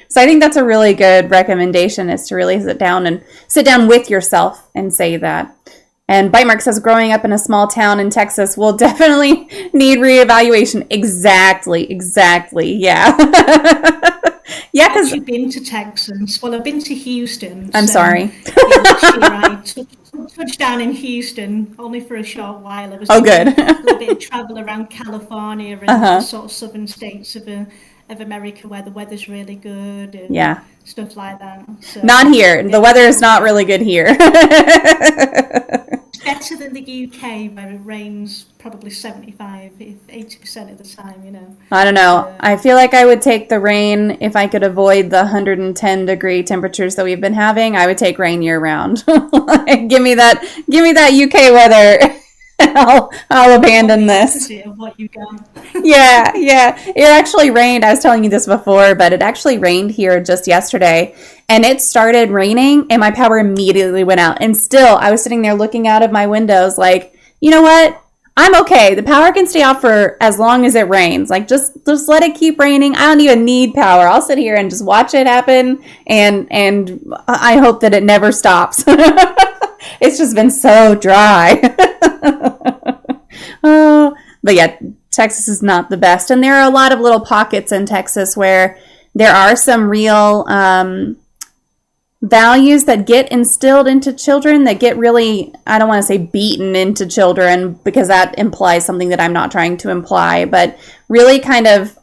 [SPEAKER 1] So I think that's a really good recommendation, is to really sit down with yourself and say that. And Bite Mark says, growing up in a small town in Texas will definitely need reevaluation. Exactly. Yeah. Yeah,
[SPEAKER 2] I've actually been to Texas. Well, I've been to Houston.
[SPEAKER 1] I'm sorry.
[SPEAKER 2] I touched down in Houston only for a short while. I was doing
[SPEAKER 1] good.
[SPEAKER 2] a little bit of travel around California and the sort of southern states of America where the weather's really good and stuff like that. So,
[SPEAKER 1] not here. The weather is not really good here.
[SPEAKER 2] It's better than the UK where it rains probably 75, 80% of the time,
[SPEAKER 1] I don't know. I feel like I would take the rain if I could avoid the 110 degree temperatures that we've been having. I would take rain year round. Give me that UK weather. I'll abandon this.
[SPEAKER 2] Of what you got.
[SPEAKER 1] Yeah. It actually rained. I was telling you this before, but it actually rained here just yesterday. And it started raining and my power immediately went out. And still, I was sitting there looking out of my windows like, you know what? I'm okay. The power can stay off for as long as it rains. Like, just let it keep raining. I don't even need power. I'll sit here and just watch it happen. And I hope that it never stops. It's just been so dry. But yeah, Texas is not the best. And there are a lot of little pockets in Texas where there are some real values that get instilled into children that get really, I don't want to say beaten into children because that implies something that I'm not trying to imply, but really kind of,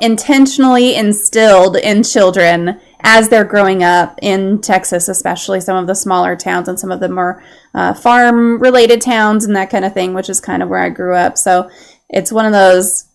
[SPEAKER 1] intentionally instilled in children as they're growing up in Texas, especially some of the smaller towns and some of the more farm-related towns and that kind of thing, which is kind of where I grew up. So it's one of those,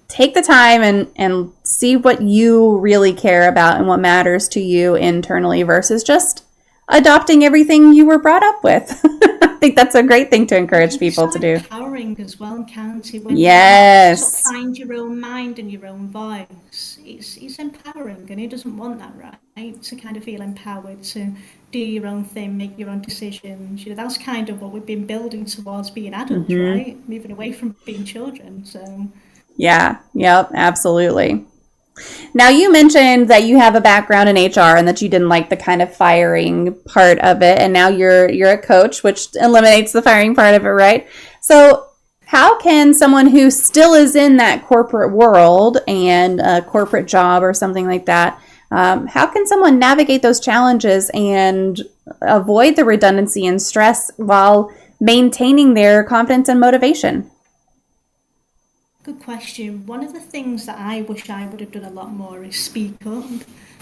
[SPEAKER 1] take the time and see what you really care about and what matters to you internally versus just adopting everything you were brought up with. I think that's a great thing to encourage people to do.
[SPEAKER 2] Empowering as well, can't it? When
[SPEAKER 1] yes.
[SPEAKER 2] you sort of find your own mind and your own voice, it's empowering, and who doesn't want that, right? To kind of feel empowered to do your own thing, make your own decisions. That's kind of what we've been building towards being adults, right? Moving away from being children. So.
[SPEAKER 1] Yeah. Yep. Absolutely. Now, you mentioned that you have a background in HR and that you didn't like the kind of firing part of it. And now you're a coach, which eliminates the firing part of it, right? So how can someone who still is in that corporate world and a corporate job or something like that, how can someone navigate those challenges and avoid the redundancy and stress while maintaining their confidence and motivation?
[SPEAKER 2] Good question. One of the things that I wish I would have done a lot more is speak up.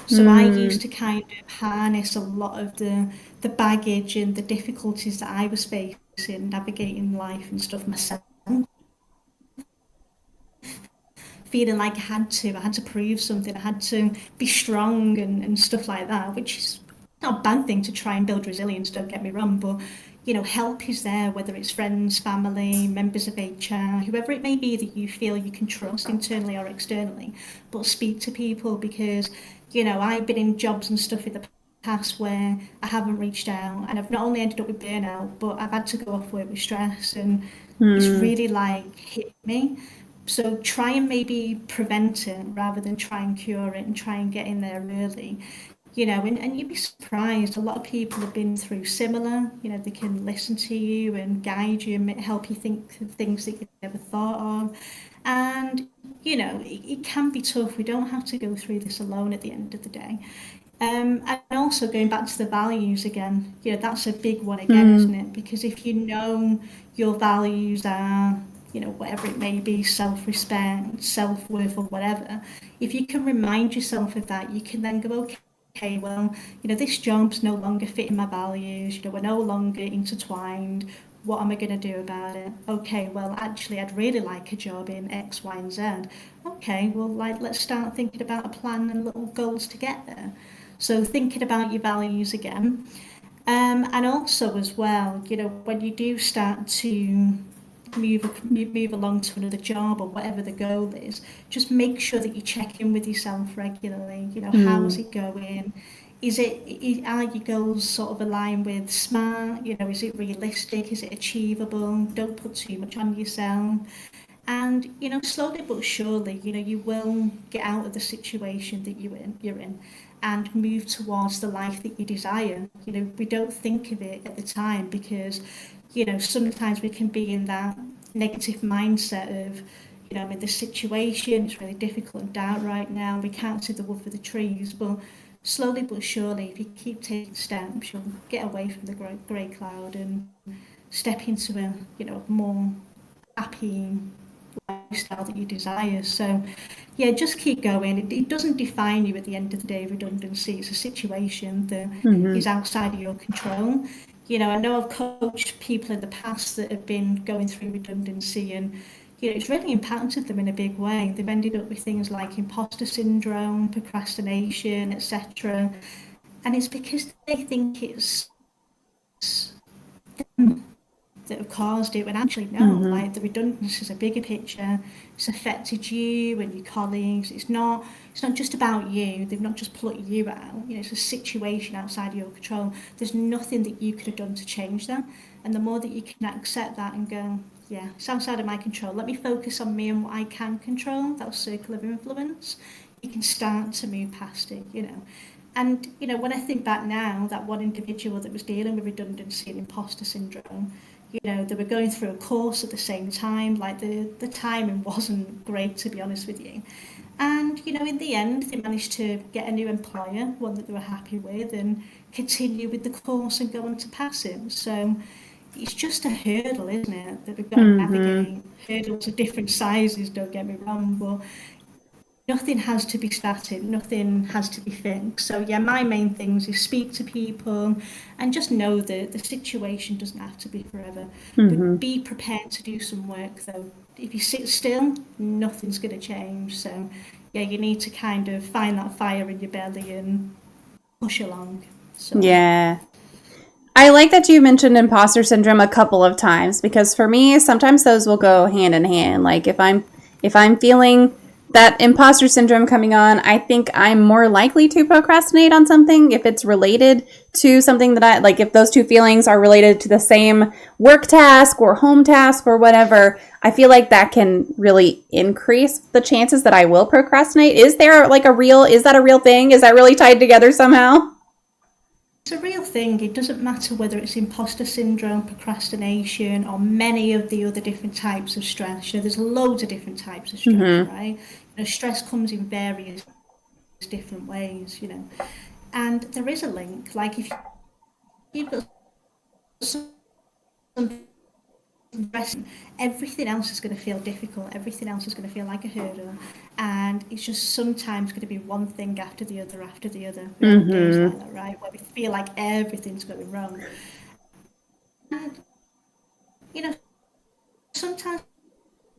[SPEAKER 2] So I used to kind of harness a lot of the baggage and the difficulties that I was facing, navigating life and stuff myself. Feeling like I had to prove something, I had to be strong and stuff like that, which is not a bad thing to try and build resilience, don't get me wrong, but help is there, whether it's friends, family, members of HR, whoever it may be that you feel you can trust internally or externally, but speak to people because, I've been in jobs and stuff in the past where I haven't reached out and I've not only ended up with burnout, but I've had to go off work with stress and it's really hit me. So try and maybe prevent it rather than try and cure it and try and get in there early. And you'd be surprised. A lot of people have been through similar. They can listen to you and guide you and help you think of things that you never thought of. And, it can be tough. We don't have to go through this alone at the end of the day. And also going back to the values again, that's a big one again, isn't it? Because if you know your values are, whatever it may be, self-respect, self-worth or whatever, if you can remind yourself of that, you can then go, okay, okay, well, this job's no longer fitting my values, we're no longer intertwined. What am I going to do about it? Okay, well, actually, I'd really like a job in X, Y, and Z. Okay, well, let's start thinking about a plan and little goals to get there. So thinking about your values again. And also as well, when you do start to move along to another job or whatever the goal is, just make sure that you check in with yourself regularly. How's it going? Are your goals sort of aligned with SMART? Is it realistic? Is it achievable? Don't put too much on yourself. And slowly but surely, you will get out of the situation that you're in and move towards the life that you desire. We don't think of it at the time because sometimes we can be in that negative mindset of I'm in this situation, it's really difficult and dark right now, we can't see the wood for the trees. But slowly but surely, if you keep taking steps, you'll get away from the grey cloud and step into a more happy lifestyle that you desire. So yeah, just keep going. It doesn't define you at the end of the day. Redundancy, it's a situation that is outside of your control. I know I've coached people in the past that have been going through redundancy, and it's really impacted them in a big way. They've ended up with things like imposter syndrome, procrastination, etc. And it's because they think it's them that have caused it, when actually no, like the redundancy is a bigger picture. It's affected you and your colleagues. It's not just about you. They've not just plucked you out. It's a situation outside of your control. There's nothing that you could have done to change that. And the more that you can accept that and go, yeah, it's outside of my control, let me focus on me and what I can control, that circle of influence, you can start to move past it. And when I think back now, that one individual that was dealing with redundancy and imposter syndrome, they were going through a course at the same time. Like the timing wasn't great, to be honest with you. And in the end, they managed to get a new employer, one that they were happy with, and continue with the course and go on to pass it. So it's just a hurdle, isn't it, that we've got to navigate. Hurdles of different sizes, don't get me wrong, but nothing has to be static, nothing has to be fixed. So yeah, my main things is speak to people and just know that the situation doesn't have to be forever. But be prepared to do some work though. If you sit still, nothing's going to change. So yeah, you need to kind of find that fire in your belly and push along. So
[SPEAKER 1] Yeah. I like that you mentioned imposter syndrome a couple of times, because for me, sometimes those will go hand in hand. Like if I'm feeling that imposter syndrome coming on, I think I'm more likely to procrastinate on something if it's related to something that I like. If those two feelings are related to the same work task or home task or whatever, I feel like that can really increase the chances that I will procrastinate. Is that a real thing? Is that really tied together somehow?
[SPEAKER 2] it's a real thing. It doesn't matter whether it's imposter syndrome, procrastination, or many of the other different types of stress. There's loads of different types of stress, right? Stress comes in various different ways, and there is a link. Like if you've got some stress, everything else is going to feel difficult. Everything else is going to feel like a hurdle, and it's just sometimes going to be one thing after the other after the other. We have days like that, right, where we feel like everything's going wrong, and sometimes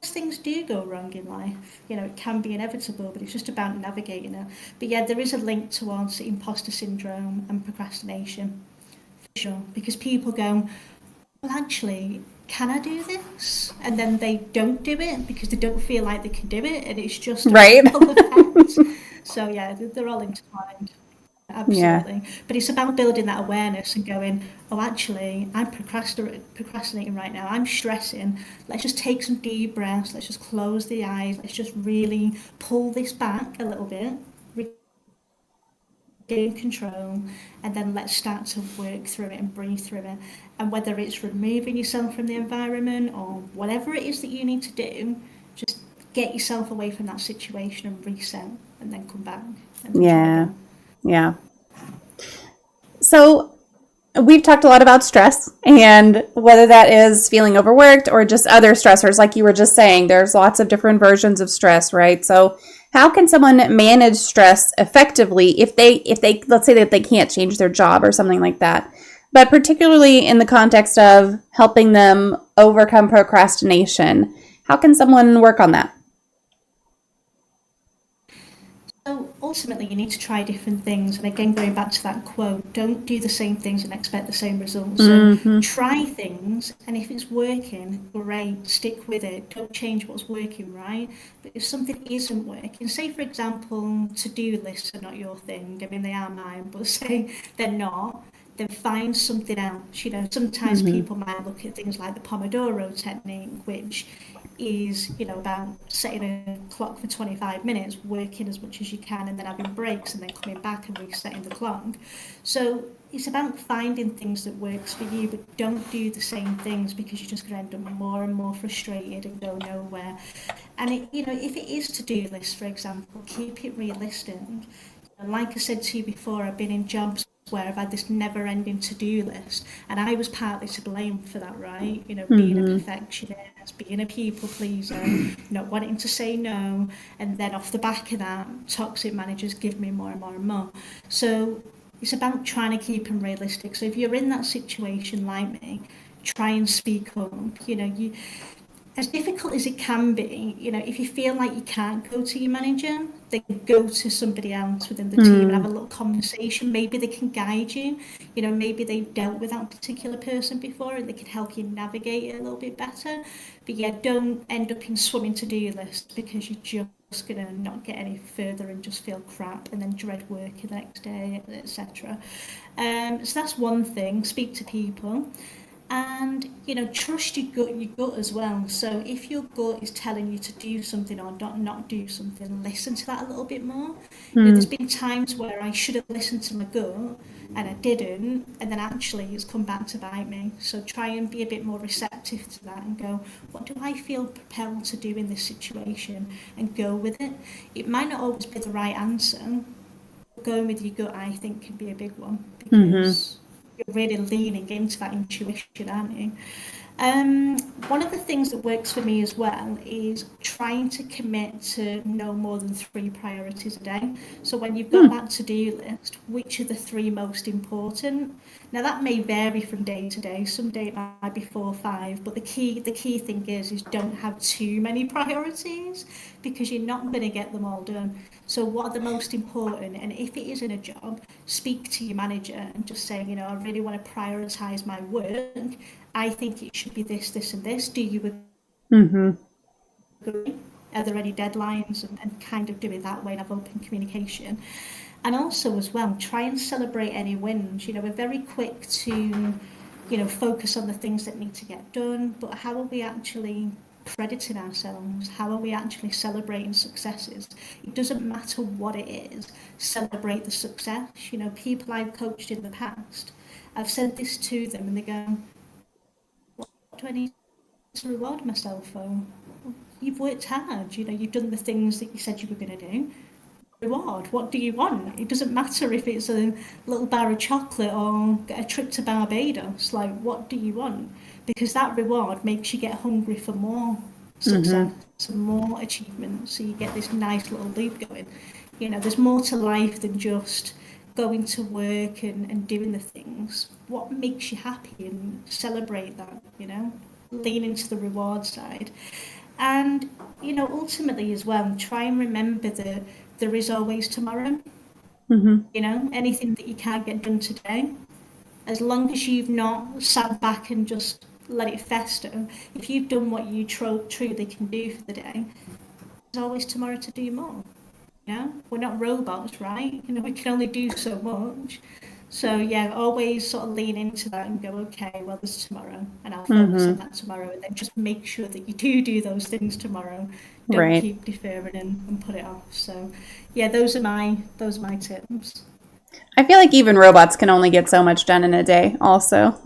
[SPEAKER 2] things do go wrong in life. It can be inevitable, but it's just about navigating it. But yeah, there is a link towards imposter syndrome and procrastination, for sure, because people go, well, actually, can I do this? And then they don't do it because they don't feel like they can do it, and it's just a
[SPEAKER 1] Right.
[SPEAKER 2] ripple effect. So yeah, they're all intertwined.
[SPEAKER 1] Yeah.
[SPEAKER 2] Absolutely. But it's about building that awareness and going, oh, actually, I'm procrastinating right now. I'm stressing. Let's just take some deep breaths. Let's just close the eyes. Let's just really pull this back a little bit, gain control, and then let's start to work through it and breathe through it. And whether it's removing yourself from the environment or whatever it is that you need to do, just get yourself away from that situation and reset and then come back and try
[SPEAKER 1] Yeah.
[SPEAKER 2] again.
[SPEAKER 1] Yeah. So we've talked a lot about stress, and whether that is feeling overworked or just other stressors, like you were just saying, there's lots of different versions of stress, right? So How can someone manage stress effectively if they let's say that they can't change their job or something like that, but particularly in the context of helping them overcome procrastination? How can someone work on that?
[SPEAKER 2] So ultimately, you need to try different things. And again, going back to that quote, don't do the same things and expect the same results. So
[SPEAKER 1] Mm-hmm.
[SPEAKER 2] try things, and if it's working, great, stick with it. Don't change what's working, right? But if something isn't working, say for example, to-do lists are not your thing. I mean, they are mine, but say they're not. Then find something else. Sometimes
[SPEAKER 1] Mm-hmm.
[SPEAKER 2] people might look at things like the Pomodoro technique, which is, about setting a clock for 25 minutes, working as much as you can, and then having breaks, and then coming back and resetting the clock. So it's about finding things that works for you, but don't do the same things, because you're just going to end up more and more frustrated and go nowhere. And if it is to-do list, for example, keep it realistic. And like I said to you before, I've been in jobs where I've had this never-ending to-do list, and I was partly to blame for that, right? Being a
[SPEAKER 1] Mm-hmm.
[SPEAKER 2] perfectionist, being a people pleaser, not wanting to say no, and then off the back of that, toxic managers give me more and more and more. So it's about trying to keep them realistic. So if you're in that situation like me, try and speak up. As difficult as it can be, if you feel like you can't go to your manager, then go to somebody else within the team and have a little conversation. Maybe they can guide you. Maybe they've dealt with that particular person before and they can help you navigate it a little bit better. But yeah, don't end up in swimming to-do lists, because you're just going to not get any further and just feel crap and then dread working the next day, etc. So that's one thing. Speak to people. And trust your gut as well. So if your gut is telling you to do something or not do something, listen to that a little bit more. There's been times where I should have listened to my gut and I didn't, and then actually it's come back to bite me. So try and be a bit more receptive to that and go, what do I feel propelled to do in this situation, and go with it. It might not always be the right answer. Going with your gut, I think, can be a big one,
[SPEAKER 1] Mm-hmm.
[SPEAKER 2] because you're really leaning into that intuition, aren't you? One of the things that works for me as well is trying to commit to no more than 3 priorities a day. So when you've got that to-do list, which are the 3 most important? Now that may vary from day to day. Some day it might be 4 or 5, but the key thing is don't have too many priorities, because you're not going to get them all done. So what are the most important? And if it isn't a job, speak to your manager and just say, I really want to prioritise my work. I think it should be this, this, and this. Do you
[SPEAKER 1] Mm-hmm.
[SPEAKER 2] agree? Are there any deadlines? And kind of do it that way and have open communication. And also as well, try and celebrate any wins. We're very quick to, focus on the things that need to get done, but how are we actually crediting ourselves? How are we actually celebrating successes? It doesn't matter what it is, celebrate the success. People I've coached in the past, I've said this to them and they go, what do I need to reward myself for? You've worked hard, you've done the things that you said you were going to do. Reward, what do you want? It doesn't matter if it's a little bar of chocolate or a trip to Barbados. Like, what do you want? Because that reward makes you get hungry for more
[SPEAKER 1] Mm-hmm.
[SPEAKER 2] success and more achievement. So you get this nice little loop going. There's more to life than just going to work and doing the things. What makes you happy, and celebrate that, lean into the reward side. And, ultimately as well, try and remember that there is always tomorrow.
[SPEAKER 1] Mm-hmm.
[SPEAKER 2] Anything that you can't get done today, as long as you've not sat back and just let it fester, if you've done what you truly can do for the day, there's always tomorrow to do more. We're not robots, right? We can only do so much. So yeah, always sort of lean into that and go, okay, well, there's tomorrow, and I'll focus on
[SPEAKER 1] Mm-hmm.
[SPEAKER 2] that tomorrow, and then just make sure that you do those things tomorrow. Don't
[SPEAKER 1] Right.
[SPEAKER 2] keep deferring and put it off. So yeah, those are my tips.
[SPEAKER 1] I feel like even robots can only get so much done in a day, also.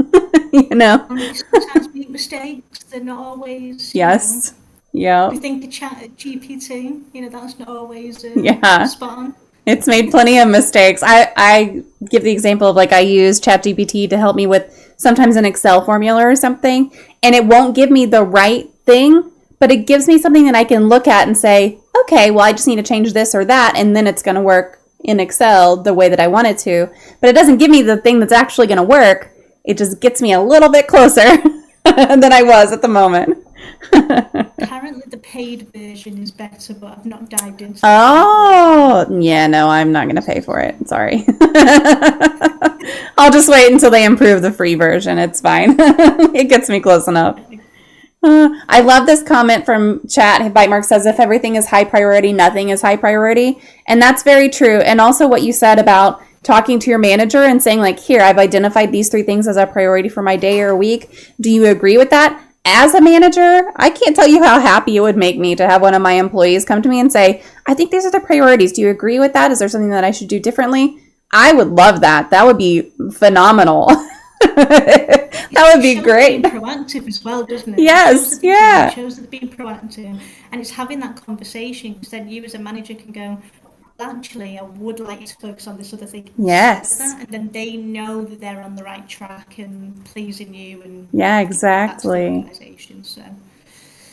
[SPEAKER 1] you know?
[SPEAKER 2] And they sometimes make mistakes. They're not always,
[SPEAKER 1] Yes. Yeah.
[SPEAKER 2] we think the chat at GPT, that's not always
[SPEAKER 1] Yeah.
[SPEAKER 2] spot on.
[SPEAKER 1] It's made plenty of mistakes. I give the example of like I use ChatGPT to help me with sometimes an Excel formula or something, and it won't give me the right thing, but it gives me something that I can look at and say, okay, well, I just need to change this or that, and then it's going to work in Excel the way that I want it to. But it doesn't give me the thing that's actually going to work. It just gets me a little bit closer than I was at the moment.
[SPEAKER 2] Apparently the paid version is better, but I've not dived into
[SPEAKER 1] Oh, yeah, no, I'm not going to pay for it. Sorry. I'll just wait until they improve the free version. It's fine. It gets me close enough. I love this comment from chat. Bite Mark says, if everything is high priority, nothing is high priority. And that's very true. And also what you said about talking to your manager and saying like, here, I've identified these 3 things as a priority for my day or week. Do you agree with that? As a manager, I can't tell you how happy it would make me to have one of my employees come to me and say, I think these are the priorities. Do you agree with that? Is there something that I should do differently? I would love that. That would be phenomenal. That would be great.
[SPEAKER 2] Being proactive as well, doesn't it?
[SPEAKER 1] Yes, yeah.
[SPEAKER 2] It shows that they're being proactive, and it's having that conversation, because then you as a manager can go, actually, I would like to focus on this other thing.
[SPEAKER 1] Yes.
[SPEAKER 2] And then they know that they're on the right track and pleasing you. And
[SPEAKER 1] yeah, exactly.
[SPEAKER 2] So.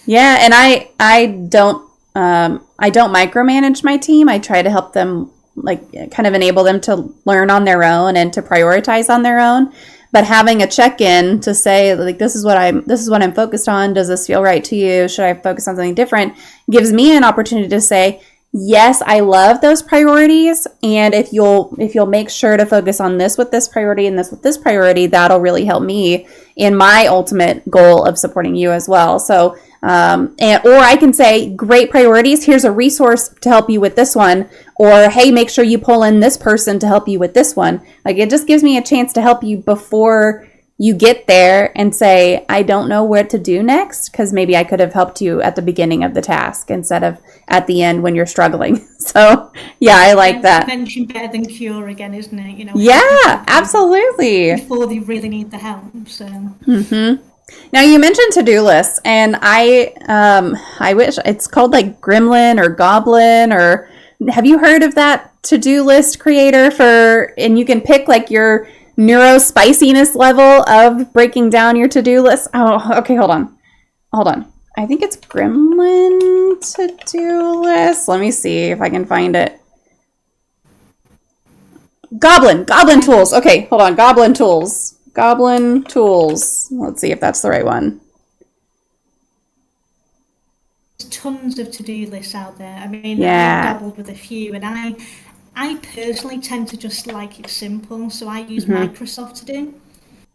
[SPEAKER 1] Yeah, and I don't micromanage my team. I try to help them, like, kind of enable them to learn on their own and to prioritize on their own. But having a check-in to say, like, this is what I'm focused on. Does this feel right to you? Should I focus on something different? Gives me an opportunity to say, yes, I love those priorities. And if you'll make sure to focus on this with this priority and this with this priority, that'll really help me in my ultimate goal of supporting you as well. So, or I can say, great priorities. Here's a resource to help you with this one. Or, hey, make sure you pull in this person to help you with this one. Like, it just gives me a chance to help you before you get there and say, I don't know what to do next, because maybe I could have helped you at the beginning of the task instead of at the end when you're struggling. So, yeah, I like that.
[SPEAKER 2] Prevention better than cure again, isn't it? You know.
[SPEAKER 1] Yeah, absolutely.
[SPEAKER 2] Before they really need the help. So.
[SPEAKER 1] Mm-hmm. Now, you mentioned to-do lists, and I wish it's called like Gremlin or Goblin, or have you heard of that to-do list creator and you can pick like your neurospiciness level of breaking down your to-do list. Oh, okay, hold on. I think it's Gremlin to-do list. Let me see if I can find it. Goblin tools. Okay, hold on. Goblin tools. Let's see if that's the right one.
[SPEAKER 2] There's tons of to-do lists out there. I mean,
[SPEAKER 1] yeah.
[SPEAKER 2] I've dabbled with a few, and I personally tend to just like it simple, so I use Microsoft To Do.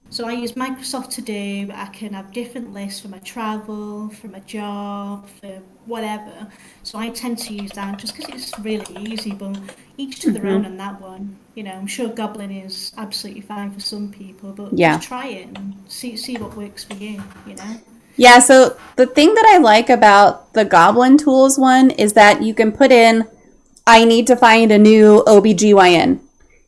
[SPEAKER 2] So I use Microsoft To Do. I can have different lists for my travel, for my job, for whatever. So I tend to use that just because it's really easy, but each to their own on that one. You know, I'm sure Goblin is absolutely fine for some people, but just try it and see what works for you, you know?
[SPEAKER 1] Yeah, so the thing that I like about the Goblin Tools one is that you can put in, I need to find a new OBGYN.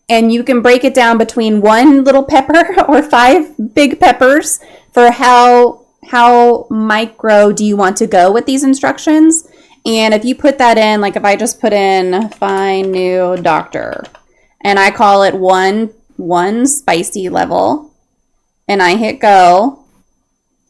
[SPEAKER 1] And you can break it down between one little pepper or 5 big peppers for how micro do you want to go with these instructions. And if you put that in, like if I just put in find new doctor and I call it one spicy level and I hit go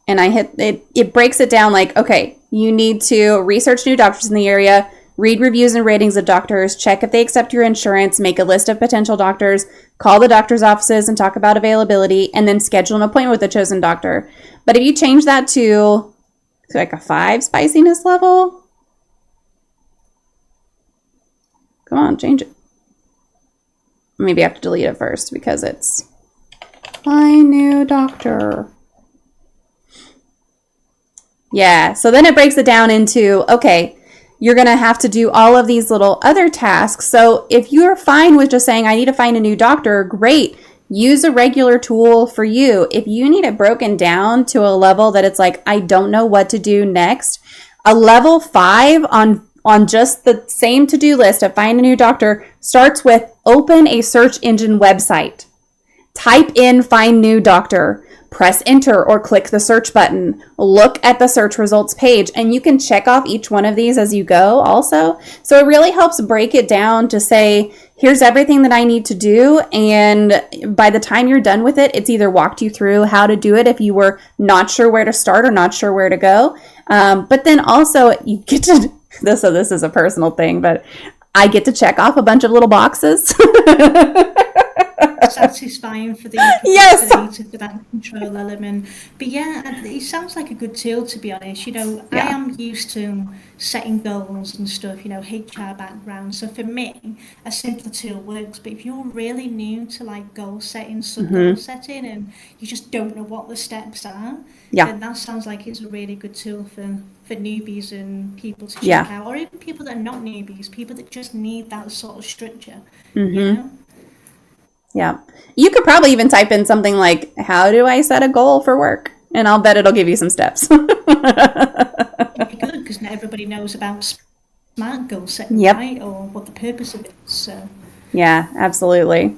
[SPEAKER 1] and I hit it, it breaks it down like, okay, you need to research new doctors in the area, read reviews and ratings of doctors, check if they accept your insurance, make a list of potential doctors, call the doctor's offices and talk about availability, and then schedule an appointment with the chosen doctor. But if you change that to like a 5 spiciness level, come on, change it. Maybe I have to delete it first because it's find new doctor. Yeah, so then it breaks it down into, okay, you're going to have to do all of these little other tasks. So if you're fine with just saying, I need to find a new doctor, great. Use a regular tool for you. If you need it broken down to a level that it's like, I don't know what to do next, a level 5 on just the same to-do list of find a new doctor starts with open a search engine website. Type in find new doctor. Press enter or click the search button. Look at the search results page, and you can check off each one of these as you go also. So it really helps break it down to say, here's everything that I need to do. And by the time you're done with it, it's either walked you through how to do it if you were not sure where to start or not sure where to go. But then also you get to this is a personal thing, but I get to check off a bunch of little boxes.
[SPEAKER 2] Satisfying for the
[SPEAKER 1] Yes.
[SPEAKER 2] procrastinator for that control element. But yeah, it sounds like a good tool, to be honest. I
[SPEAKER 1] Yeah.
[SPEAKER 2] am used to setting goals and stuff, HR background. So for me, a simpler tool works. But if you're really new to like goal setting,
[SPEAKER 1] Hmm.
[SPEAKER 2] goal setting, and you just don't know what the steps are,
[SPEAKER 1] Yeah.
[SPEAKER 2] then that sounds like it's a really good tool for newbies and people to check
[SPEAKER 1] Yeah.
[SPEAKER 2] out, or even people that are not newbies, people that just need that sort of structure, you
[SPEAKER 1] Hmm.
[SPEAKER 2] know?
[SPEAKER 1] Yeah. You could probably even type in something like, how do I set a goal for work? And I'll bet it'll give you some steps.
[SPEAKER 2] It'd be good because not everybody knows about smart goal setting,
[SPEAKER 1] Yep.
[SPEAKER 2] right? Or what the purpose of it is. So,
[SPEAKER 1] Yeah, absolutely.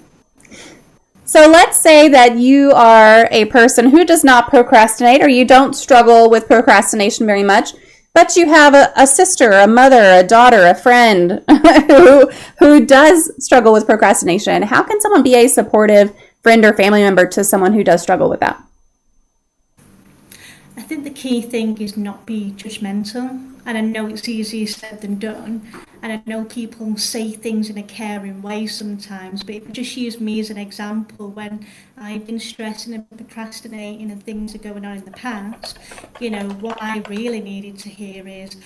[SPEAKER 1] So let's say that you are a person who does not procrastinate, or you don't struggle with procrastination very much, but you have a sister, a mother, a daughter, a friend who does struggle with procrastination. How can someone be a supportive friend or family member to someone who does struggle with that?
[SPEAKER 2] I think the key thing is not be judgmental. And I know it's easier said than done. And I know people say things in a caring way sometimes, but if you just use me as an example, when I've been stressing and procrastinating and things are going on in the past, what I really needed to hear is,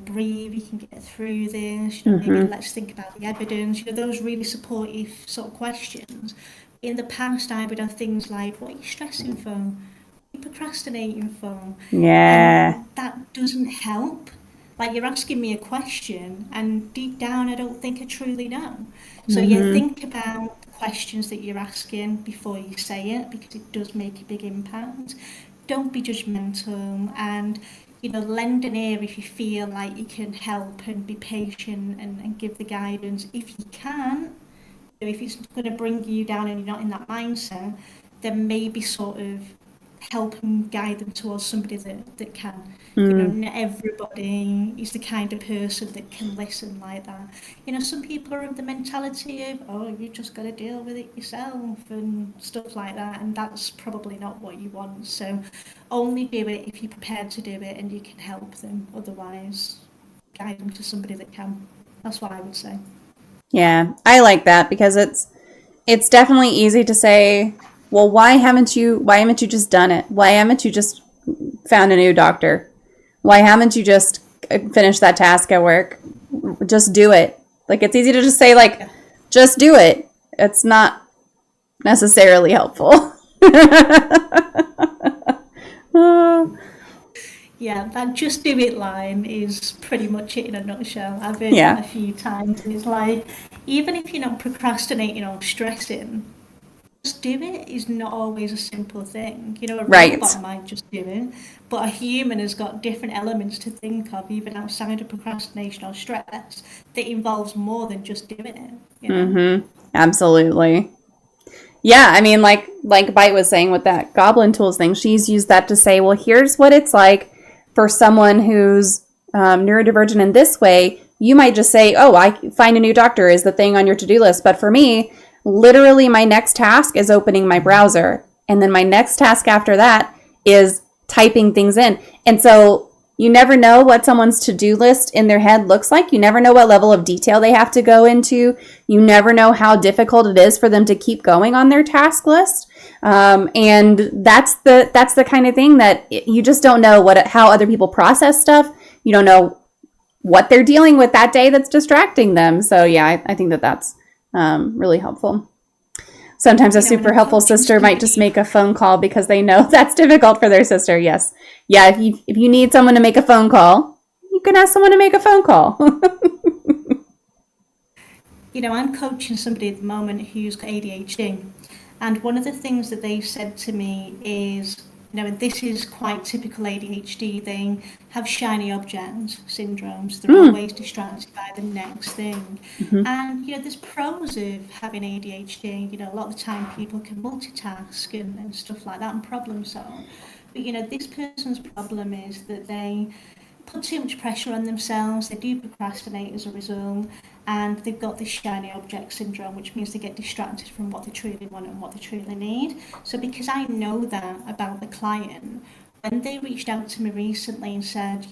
[SPEAKER 2] breathe, you can get through this, maybe
[SPEAKER 1] Mm-hmm.
[SPEAKER 2] let's think about the evidence, those really supportive sort of questions. In the past, I would have things like, what are you stressing for? Procrastinating for,
[SPEAKER 1] Yeah.
[SPEAKER 2] and that doesn't help. Like, you're asking me a question and deep down I don't think I truly know. So yeah,
[SPEAKER 1] Mm-hmm.
[SPEAKER 2] think about the questions that you're asking before you say it, because it does make a big impact. Don't be judgmental, and lend an ear if you feel like you can help, and be patient, and give the guidance if you can. If it's going to bring you down and you're not in that mindset, then maybe sort of help and guide them towards somebody that can.
[SPEAKER 1] Mm.
[SPEAKER 2] Not everybody is the kind of person that can listen like that. Some people are of the mentality of, oh, you just got to deal with it yourself and stuff like that, and that's probably not what you want. So only do it if you're prepared to do it and you can help them. Otherwise, guide them to somebody that can. That's what I would say.
[SPEAKER 1] Yeah, I like that because it's definitely easy to say, well, why haven't you just done it? Why haven't you just found a new doctor? Why haven't you just finished that task at work? Just do it. Like, it's easy to just say, like,
[SPEAKER 2] Yeah.
[SPEAKER 1] just do it. It's not necessarily helpful.
[SPEAKER 2] Yeah, that just do it line is pretty much it in a nutshell. I've heard that
[SPEAKER 1] Yeah.
[SPEAKER 2] a few times. And it's like, even if you're not procrastinating or stressing, just do it is not always a simple thing. A
[SPEAKER 1] Right.
[SPEAKER 2] robot might just do it, but a human has got different elements to think of, even outside of procrastination or stress, that involves more than just doing it.
[SPEAKER 1] Mm-hmm. Absolutely. Yeah, I mean, like Bite was saying with that Goblin Tools thing, she's used that to say, well, here's what it's like for someone who's neurodivergent in this way. You might just say, oh, I find a new doctor is the thing on your to-do list. But for me, literally my next task is opening my browser. And then my next task after that is typing things in. And so you never know what someone's to-do list in their head looks like. You never know what level of detail they have to go into. You never know how difficult it is for them to keep going on their task list. And that's the kind of thing that you just don't know how other people process stuff. You don't know what they're dealing with that day that's distracting them. So yeah, I think that's really helpful. Sometimes a
[SPEAKER 2] When
[SPEAKER 1] super
[SPEAKER 2] I'm
[SPEAKER 1] helpful
[SPEAKER 2] coaching
[SPEAKER 1] sister might just
[SPEAKER 2] somebody,
[SPEAKER 1] make a phone call because they know that's difficult for their sister. Yes. Yeah, if you need someone to make a phone call, you can ask someone to make a phone call.
[SPEAKER 2] I'm coaching somebody at the moment who's got ADHD. And one of the things that they said to me is, and this is quite typical ADHD, they have shiny object syndromes. They're
[SPEAKER 1] Mm.
[SPEAKER 2] always distracted by the next thing.
[SPEAKER 1] Mm-hmm.
[SPEAKER 2] And, there's pros of having ADHD. A lot of the time people can multitask and stuff like that and problem solve. But, this person's problem is that they put too much pressure on themselves, they do procrastinate as a result, and they've got this shiny object syndrome, which means they get distracted from what they truly want and what they truly need. So because I know that about the client, when they reached out to me recently and said,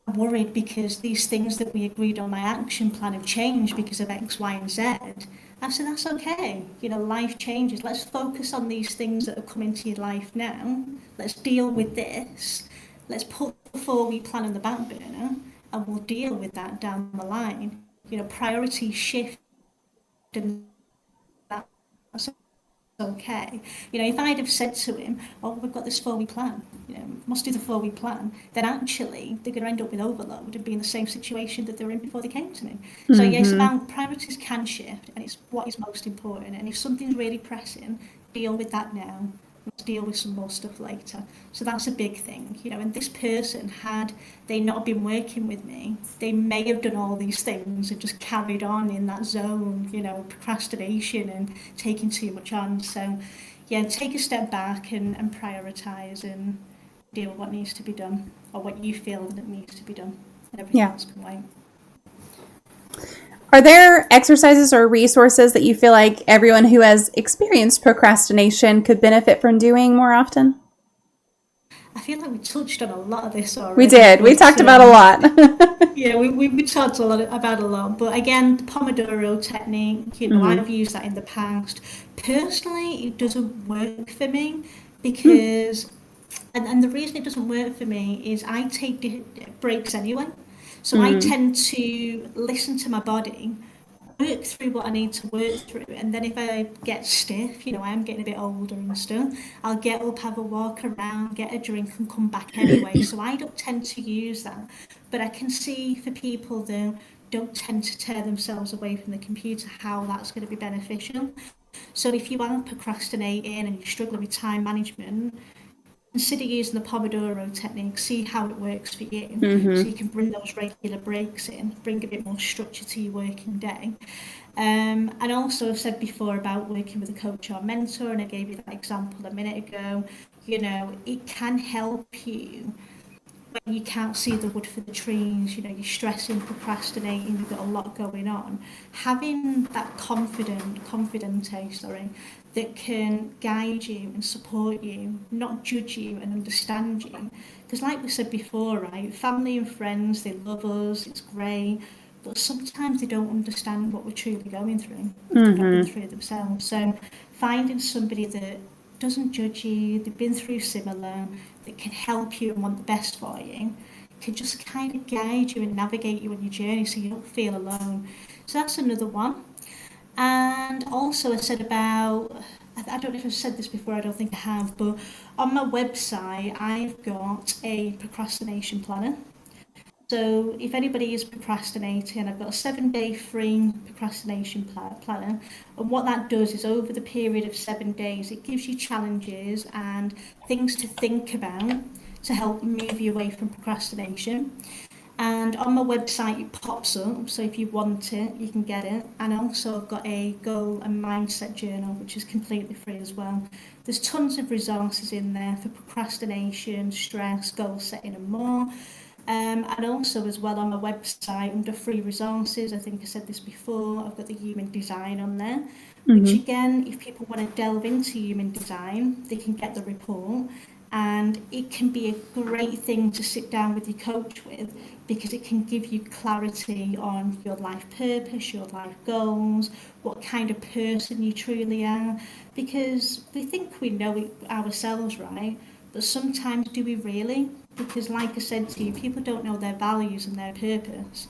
[SPEAKER 2] worried because these things that we agreed on my action plan have changed because of X, Y, and Z. I said, that's okay. Life changes. Let's focus on these things that are coming to your life now. Let's deal with this. Let's put the 4-week plan on the back burner and we'll deal with that down the line. Priorities shift, and that's okay. If I'd have said to him, oh, we've got this 4-week plan, must do the 4-week plan, then actually they're going to end up with overload and be in the same situation that they were in before they came to me. So yes, about priorities can shift, and it's what is most important. And if something's really pressing, deal with that now. Let's deal with some more stuff later. So that's a big thing, and this person, had they not been working with me, they may have done all these things and just carried on in that zone, procrastination and taking too much on. So yeah, take a step back and prioritise and deal with what needs to be done, or what you feel that needs to be done, and everything else can wait.
[SPEAKER 1] Are there exercises or resources that you feel like everyone who has experienced procrastination could benefit from doing more often?
[SPEAKER 2] I feel like we touched on a lot of this already.
[SPEAKER 1] We did. We talked about a lot.
[SPEAKER 2] Yeah, we talked about a lot. But again, the Pomodoro technique, I've used that in the past. Personally, it doesn't work for me because, and the reason it doesn't work for me is I take breaks anyway. So I tend to listen to my body, work through what I need to work through, and then if I get stiff, I am getting a bit older and stuff, I'll get up, have a walk around, get a drink and come back anyway. So I don't tend to use that. But I can see for people that don't tend to tear themselves away from the computer how that's going to be beneficial. So if you are procrastinating and you're struggling with time management, consider using the Pomodoro technique, see how it works for you. So you can bring those regular breaks in, bring a bit more structure to your working day. And also, I've said before about working with a coach or mentor, and I gave you that example a minute ago, it can help you when you can't see the wood for the trees, you're stressing, procrastinating, you've got a lot going on. Having that confidante, that can guide you and support you, not judge you and understand you. Because like we said before, right, family and friends, they love us, it's great, but sometimes they don't understand what we're truly going through. They've not been through themselves. So finding somebody that doesn't judge you, they've been through similar, that can help you and want the best for you, can just kind of guide you and navigate you on your journey so you don't feel alone. So that's another one. And also I said about, I don't know if I've said this before, I don't think I have, but on my website I've got a procrastination planner. So if anybody is procrastinating, I've got a 7-day free procrastination planner. And what that does is over the period of 7 days, it gives you challenges and things to think about to help move you away from procrastination. And on my website, it pops up. So if you want it, you can get it. And also I've got a goal and mindset journal, which is completely free as well. There's tons of resources in there for procrastination, stress, goal setting and more. And also as well on my website under free resources, I think I said this before, I've got the human design on there, which again, if people want to delve into human design, they can get the report, and it can be a great thing to sit down with your coach with, because it can give you clarity on your life purpose, your life goals, what kind of person you truly are, because we think we know it ourselves, right? But sometimes do we really? Because like I said to you, people don't know their values and their purpose.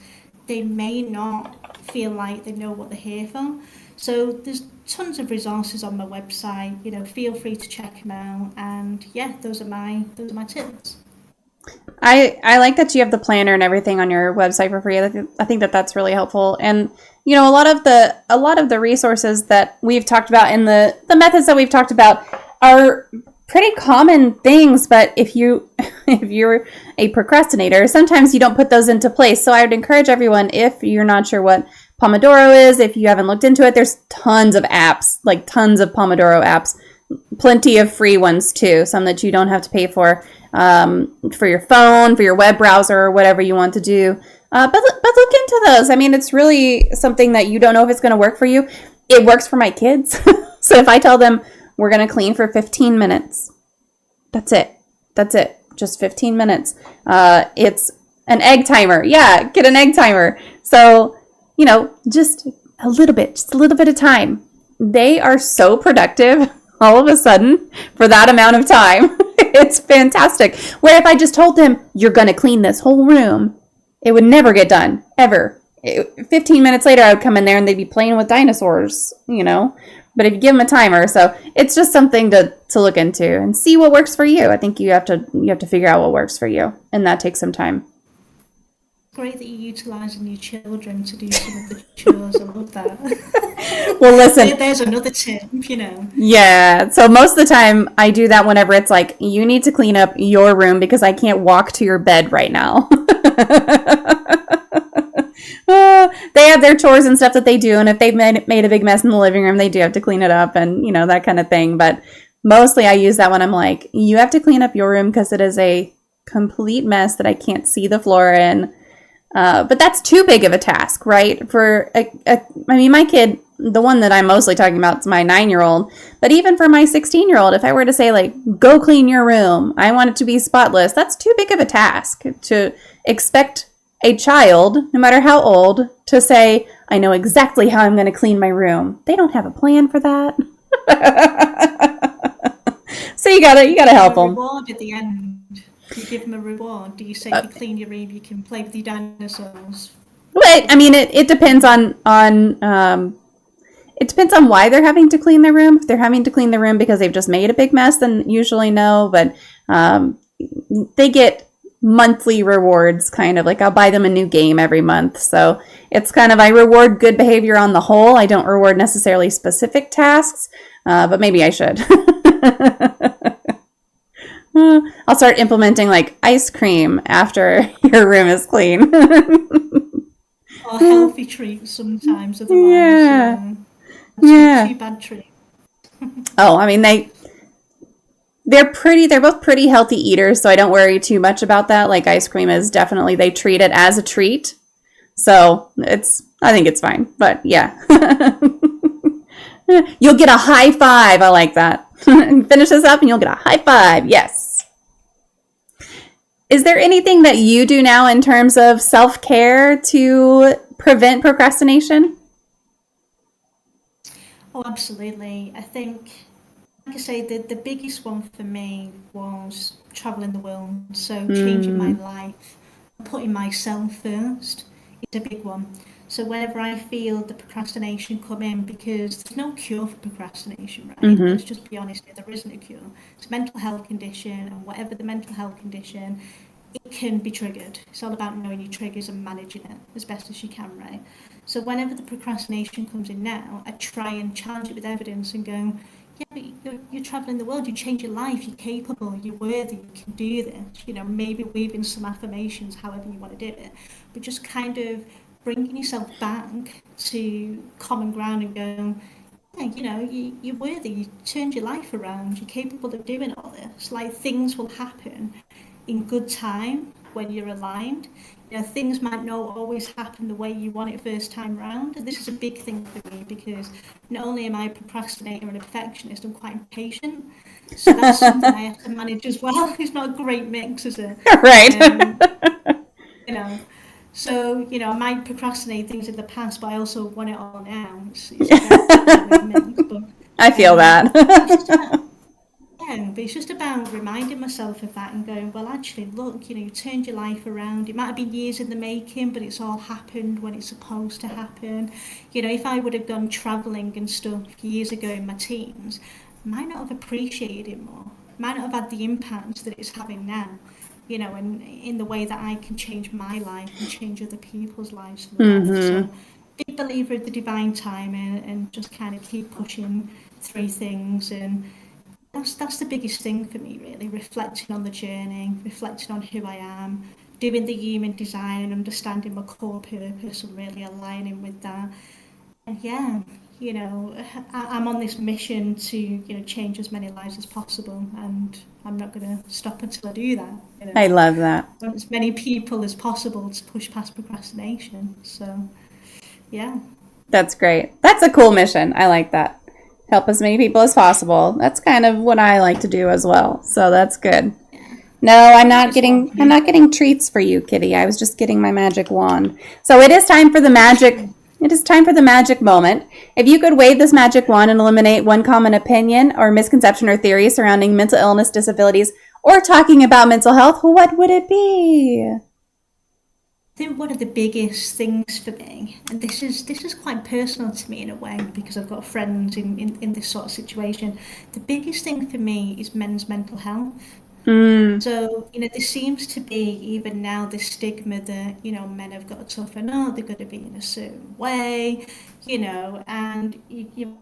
[SPEAKER 2] They may not feel like they know what they're here for. So there's tons of resources on my website, feel free to check them out. And yeah, those are my tips.
[SPEAKER 1] I like that you have the planner and everything on your website for free. I think that that's really helpful. And a lot of the resources that we've talked about and the methods that we've talked about are pretty common things, but if you're a procrastinator, sometimes you don't put those into place. So I would encourage everyone, if you're not sure what Pomodoro is, if you haven't looked into it, there's tons of apps, like tons of Pomodoro apps, plenty of free ones too, some that you don't have to pay for your phone, for your web browser, or whatever you want to do. But look into those. I mean, it's really something that you don't know if it's going to work for you. It works for my kids. So if I tell them, we're going to clean for 15 minutes. That's it. Just 15 minutes. And An egg timer. Yeah, get an egg timer. So, just a little bit of time. They are so productive all of a sudden for that amount of time. It's fantastic. Where if I just told them, you're going to clean this whole room, it would never get done, ever. 15 minutes later, I would come in there and they'd be playing with dinosaurs, But if you give them a timer, so it's just something to look into and see what works for you. I think you have to figure out what works for you, and that takes some time.
[SPEAKER 2] Great that you're utilising your children to do some of the chores. I love that.
[SPEAKER 1] Well, listen.
[SPEAKER 2] There's another tip,
[SPEAKER 1] Yeah. So most of the time I do that whenever it's like, you need to clean up your room because I can't walk to your bed right now. They have their chores and stuff that they do. And if they've made a big mess in the living room, they do have to clean it up and, that kind of thing. But mostly I use that when I'm like, you have to clean up your room because it is a complete mess that I can't see the floor in. But that's too big of a task, right? My kid, the one that I'm mostly talking about is my 9-year-old. But even for my 16-year-old, if I were to say, like, go clean your room, I want it to be spotless, that's too big of a task to expect a child, no matter how old, to say, I know exactly how I'm going to clean my room. They don't have a plan for that. So you gotta help them.
[SPEAKER 2] Reward at the end. You give them a reward. Do you say you clean your room, you can play with your dinosaurs?
[SPEAKER 1] Well, it depends on it depends on why they're having to clean their room. If they're having to clean their room because they've just made a big mess, then usually no. But they get monthly rewards, kind of like I'll buy them a new game every month. So it's kind of, I reward good behavior on the whole. I don't reward necessarily specific tasks, but maybe I should. I'll start implementing like ice cream after your room is clean.
[SPEAKER 2] Or healthy treats sometimes. Otherwise,
[SPEAKER 1] yeah.
[SPEAKER 2] Too bad treats.
[SPEAKER 1] Oh, they're both pretty healthy eaters, so I don't worry too much about that. Like ice cream is definitely, they treat it as a treat. So I think it's fine, but yeah. You'll get a high five. I like that. Finish this up and you'll get a high five. Yes. Is there anything that you do now in terms of self-care to prevent procrastination?
[SPEAKER 2] Oh, absolutely. I think, like I say, the biggest one for me was traveling the world. So changing my life, putting myself first is a big one. So whenever I feel the procrastination come in, because there's no cure for procrastination, right?
[SPEAKER 1] Mm-hmm.
[SPEAKER 2] Let's just be honest here, there isn't a cure. It's a mental health condition, and whatever the mental health condition, it can be triggered. It's all about knowing your triggers and managing it as best as you can, right? So whenever the procrastination comes in now, I try and challenge it with evidence and go, yeah, but you're traveling the world, you change your life, you're capable, you're worthy, you can do this. Maybe weave in some affirmations, however you want to do it, but just kind of bringing yourself back to common ground and going, yeah, you're worthy, you turned your life around, you're capable of doing all this. Like, things will happen in good time when you're aligned. Things might not always happen the way you want it first time round. And this is a big thing for me because not only am I a procrastinator and a perfectionist, I'm quite impatient. So that's something I have to manage as well. It's not a great mix, is it?
[SPEAKER 1] Right.
[SPEAKER 2] So, I might procrastinate things in the past, but I also want it all now. It's a mix, but,
[SPEAKER 1] I feel that.
[SPEAKER 2] but it's just about reminding myself of that and going, well, actually, look, you turned your life around. It might have been years in the making, but it's all happened when it's supposed to happen. If I would have gone travelling and stuff years ago in my teens, I might not have appreciated it more. Might not have had the impact that it's having now. And in the way that I can change my life and change other people's lives. So, big believer of the divine timing and just kind of keep pushing through things. And that's the biggest thing for me, really, reflecting on the journey, reflecting on who I am, doing the human design, understanding my core purpose and really aligning with that. And yeah, I'm on this mission to, change as many lives as possible, and I'm not going to stop until I do that.
[SPEAKER 1] I love that.
[SPEAKER 2] I want as many people as possible to push past procrastination. So, yeah.
[SPEAKER 1] That's great. That's a cool mission. I like that. Help as many people as possible. That's kind of what I like to do as well. So that's good. No, I'm
[SPEAKER 2] That
[SPEAKER 1] not
[SPEAKER 2] is what
[SPEAKER 1] getting
[SPEAKER 2] I'm
[SPEAKER 1] I'm
[SPEAKER 2] doing.
[SPEAKER 1] not getting treats for you, Kitty. I was just getting my magic wand. So it is time for the magic. It is time for the magic moment. If you could wave this magic wand and eliminate one common opinion or misconception or theory surrounding mental illness, disabilities, or talking about mental health, what would it be?
[SPEAKER 2] I think one of the biggest things for me, and this is quite personal to me in a way because I've got friends in this sort of situation. The biggest thing for me is men's mental health.
[SPEAKER 1] Mm,
[SPEAKER 2] So, there seems to be even now this stigma that, men have got to toughen up, they've got to be in a certain way, and you've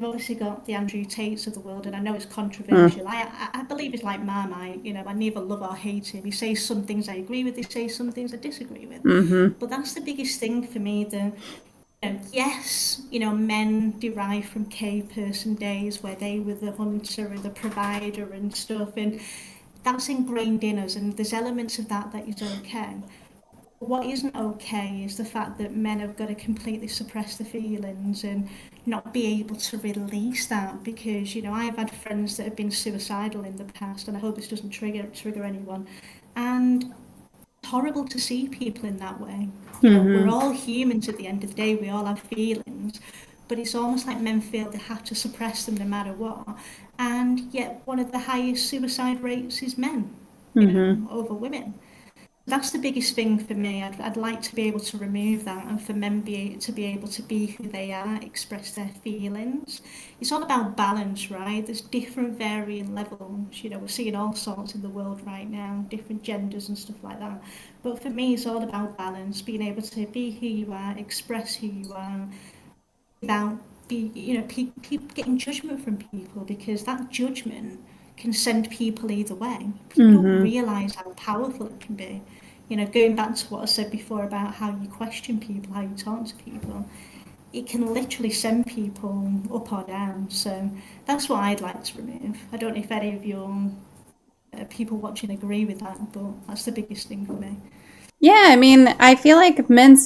[SPEAKER 2] obviously got the Andrew Tates of the world, and I know it's
[SPEAKER 1] mm,
[SPEAKER 2] controversial. I believe it's like Marmite, I neither love or hate him. He says some things I agree with, he says some things I disagree with.
[SPEAKER 1] mm-hmm,
[SPEAKER 2] But that's the biggest thing for me, yes, men derive from cave person days where they were the hunter and the provider and stuff, and that's ingrained in us, and there's elements of that is okay. What isn't okay is the fact that men have got to completely suppress the feelings and not be able to release that because I've had friends that have been suicidal in the past, and I hope this doesn't trigger anyone. And it's horrible to see people in that way. We're
[SPEAKER 1] mm-hmm,
[SPEAKER 2] all humans at the end of the day. We all have feelings, but it's almost like men feel they have to suppress them no matter what. And yet, one of the highest suicide rates is men,
[SPEAKER 1] mm-hmm.
[SPEAKER 2] over women. That's the biggest thing for me. I'd like to be able to remove that and for men to be able to be who they are, express their feelings. It's all about balance, right? There's different varying levels. We're seeing all sorts in the world right now, different genders and stuff like that. But for me, it's all about balance, being able to be who you are, express who you are, without getting judgment from people because that judgment can send people either way. People don't
[SPEAKER 1] Mm-hmm.
[SPEAKER 2] realise how powerful it can be. Going back to what I said before about how you question people, how you talk to people, it can literally send people up or down. So that's what I'd like to remove. I don't know if any of your people watching agree with that, but that's the biggest thing for me.
[SPEAKER 1] Yeah, I mean, I feel like men.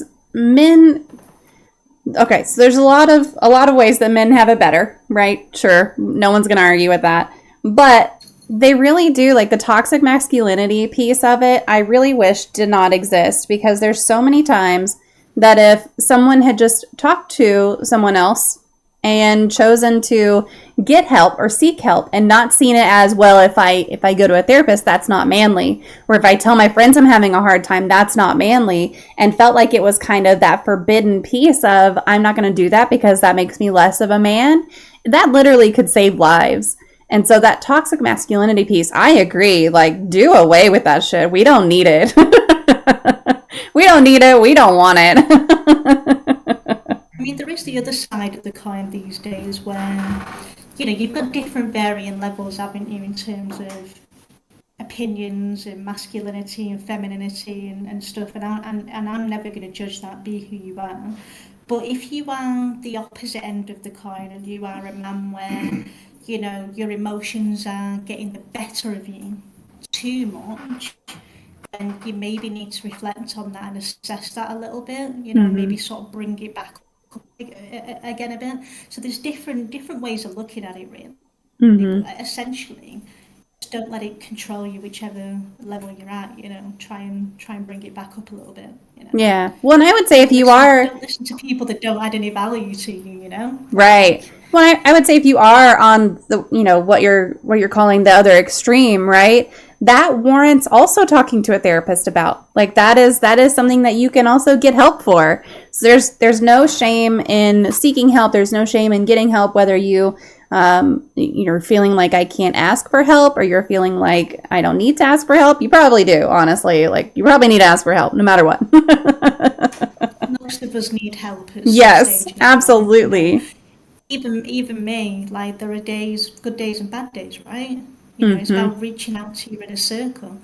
[SPEAKER 1] Okay, so there's a lot of ways that men have it better, right? Sure, no one's gonna argue with that, but they really do like the toxic masculinity piece of it. I really wish did not exist because there's so many times that if someone had just talked to someone else and chosen to get help or seek help and not seen it as, well, if I go to a therapist, that's not manly, or if I tell my friends I'm having a hard time, that's not manly, and felt like it was kind of that forbidden piece of, I'm not going to do that because that makes me less of a man. That literally could save lives. And so that toxic masculinity piece, I agree, like, do away with that shit. We don't need it. We don't need it. We don't want it.
[SPEAKER 2] I mean, there is the other side of the coin these days where, you've got different varying levels, haven't you, in terms of opinions and masculinity and femininity and stuff. And I'm never going to judge that, be who you are. But if you are the opposite end of the coin and you are a man where, your emotions are getting the better of you too much, then you maybe need to reflect on that and assess that a little bit, maybe
[SPEAKER 1] Mm-hmm.
[SPEAKER 2] sort of bring it back up again a bit. So there's different ways of looking at it, really. But
[SPEAKER 1] Mm-hmm.
[SPEAKER 2] essentially, just don't let it control you, whichever level you're at. Try and bring it back up a little bit.
[SPEAKER 1] Yeah. Well, and I would say if
[SPEAKER 2] Don't
[SPEAKER 1] you
[SPEAKER 2] listen.
[SPEAKER 1] are
[SPEAKER 2] Don't listen to people that don't add any value to you.
[SPEAKER 1] right. Well, I would say if you are on the, what you're calling the other extreme, right? That warrants also talking to a therapist about. Like that is something that you can also get help for. So there's no shame in seeking help. There's no shame in getting help, whether you're feeling like I can't ask for help or you're feeling like I don't need to ask for help. You probably do, honestly. Like you probably need to ask for help no matter what.
[SPEAKER 2] Most of us need help at some
[SPEAKER 1] Yes,
[SPEAKER 2] stage in our life.
[SPEAKER 1] absolutely.
[SPEAKER 2] Even me, like there are good days and bad days, right? It's
[SPEAKER 1] Hmm.
[SPEAKER 2] about reaching out to your inner circle.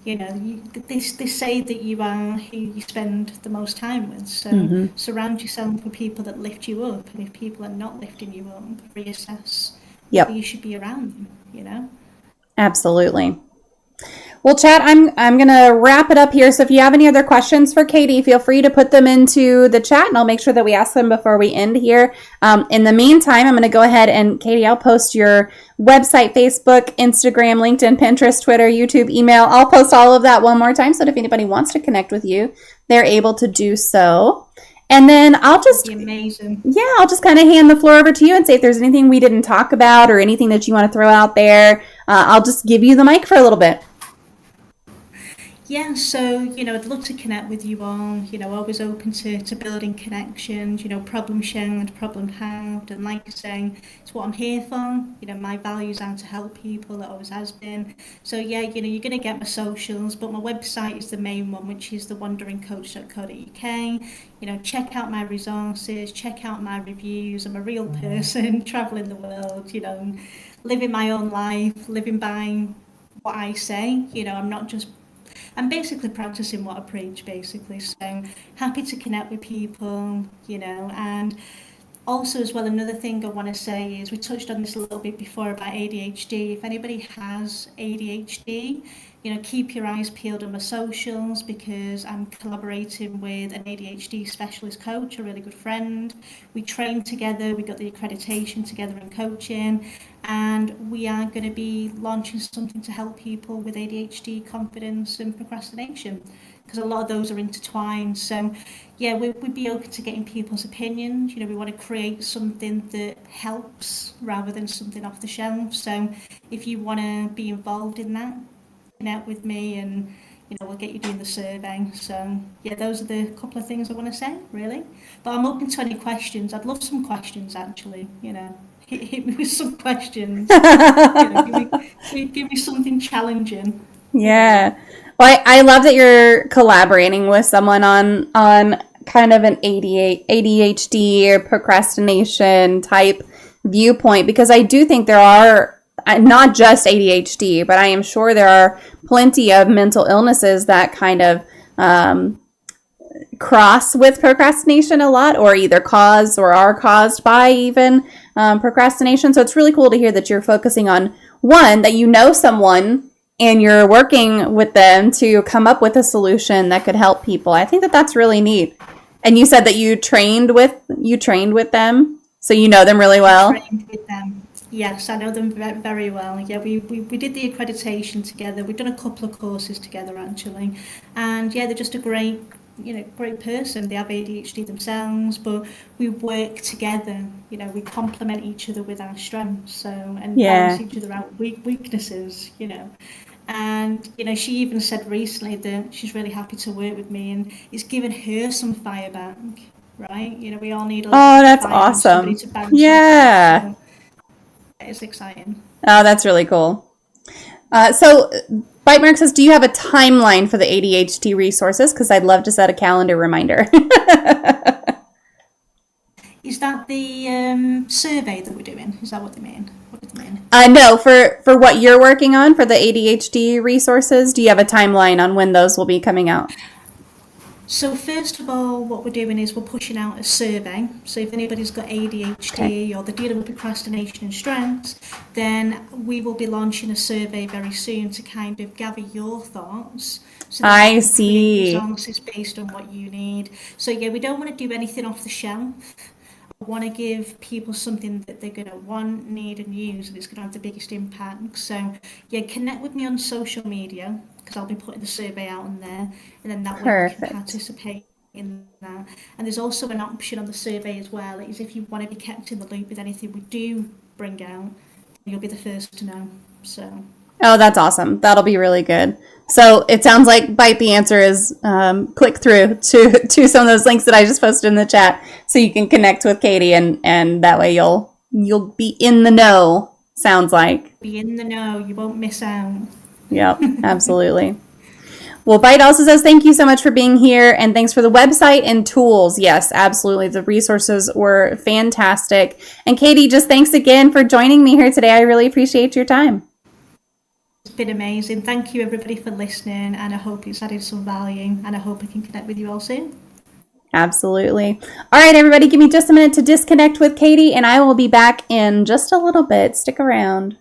[SPEAKER 2] They say that you are who you spend the most time with. So
[SPEAKER 1] Hmm.
[SPEAKER 2] surround yourself with people that lift you up, and if people are not lifting you up, reassess whether
[SPEAKER 1] Yep,
[SPEAKER 2] you should be around them.
[SPEAKER 1] absolutely. Well, chat, I'm going to wrap it up here. So if you have any other questions for Katy, feel free to put them into the chat, and I'll make sure that we ask them before we end here. In the meantime, I'm going to go ahead and, Katy, I'll post your website, Facebook, Instagram, LinkedIn, Pinterest, Twitter, YouTube, email. I'll post all of that one more time so that if anybody wants to connect with you, they're able to do so. And then I'll just,
[SPEAKER 2] amazing.
[SPEAKER 1] Yeah, I'll just kind of hand the floor over to you and say if there's anything we didn't talk about or anything that you want to throw out there, I'll just give you the mic for a little bit.
[SPEAKER 2] Yeah, so, I'd love to connect with you all, always open to building connections, problem shared, problem halved, and like I say, it's what I'm here for, my values are to help people, it always has been. So yeah, you're going to get my socials, but my website is the main one, which is thewanderingcoach.co.uk. Check out my resources, check out my reviews. I'm a real person, traveling the world, living my own life, living by what I say, I'm basically practicing what I preach, basically. So happy to connect with people, and also as well, another thing I want to say is we touched on this a little bit before about ADHD. If anybody has ADHD, keep your eyes peeled on my socials because I'm collaborating with an ADHD specialist coach, a really good friend. We trained together, we got the accreditation together in coaching, and we are going to be launching something to help people with ADHD, confidence and procrastination, because a lot of those are intertwined. So yeah, we'd be open to getting people's opinions. We want to create something that helps rather than something off the shelf. So if you want to be involved in that, connect with me and we'll get you doing the survey. So yeah, those are the couple of things I want to say, really. But I'm open to any questions. I'd love some questions, actually. Hit me with some questions. Give me something challenging.
[SPEAKER 1] Yeah. Well, I love that you're collaborating with someone on kind of an ADHD or procrastination type viewpoint, because I do think there are not just ADHD, but I am sure there are plenty of mental illnesses that kind of cross with procrastination a lot, or either cause or are caused by even procrastination. So it's really cool to hear that you're focusing on one, that someone and you're working with them to come up with a solution that could help people. I think that that's really neat. And you said that you trained with them, so you know them really well.
[SPEAKER 2] I trained with them. Yes, I know them very well. Yeah, we did the accreditation together. We've done a couple of courses together, actually. And yeah, they're just a great person. They have ADHD themselves, but we work together. We complement each other with our strengths, and balance each other out weaknesses. And she even said recently that she's really happy to work with me, and it's given her some fire back. Right? We all need a little
[SPEAKER 1] Oh, that's
[SPEAKER 2] fire
[SPEAKER 1] awesome.
[SPEAKER 2] To bounce
[SPEAKER 1] Yeah.
[SPEAKER 2] off. So it's exciting.
[SPEAKER 1] Oh, that's really cool. So Bitemark says, do you have a timeline for the ADHD resources? Because I'd love to set a calendar reminder.
[SPEAKER 2] Is that the survey that we're doing? Is that what they mean? What do they mean?
[SPEAKER 1] No, for what you're working on for the ADHD resources, do you have a timeline on when those will be coming out?
[SPEAKER 2] So first of all, what we're doing is we're pushing out a survey. So if anybody's got ADHD or they're dealing with procrastination and stress, then we will be launching a survey very soon to kind of gather your thoughts. So
[SPEAKER 1] I see.
[SPEAKER 2] Resources based on what you need. So yeah, we don't want to do anything off the shelf. I want to give people something that they're going to want, need and use, and it's going to have the biggest impact. So yeah, connect with me on social media, because I'll be putting the survey out on there, and then that way you can participate in that. And there's also an option on the survey as well, is if you want to be kept in the loop with anything we do bring out, you'll be the first to know. So
[SPEAKER 1] oh, that's awesome. That'll be really good. So it sounds like Bite the answer is click through to some of those links that I just posted in the chat, so you can connect with Katy, and that way you'll be in the know. Sounds like
[SPEAKER 2] be in the know. You won't miss out.
[SPEAKER 1] Yep, absolutely. Well, Bite also says, thank you so much for being here, and thanks for the website and tools. Yes, absolutely. The resources were fantastic. And Katy, just thanks again for joining me here today. I really appreciate your time.
[SPEAKER 2] It's been amazing. Thank you, everybody, for listening, and I hope it's added some value, and I hope I can connect with you all soon.
[SPEAKER 1] Absolutely. All right, everybody, give me just a minute to disconnect with Katy, and I will be back in just a little bit. Stick around.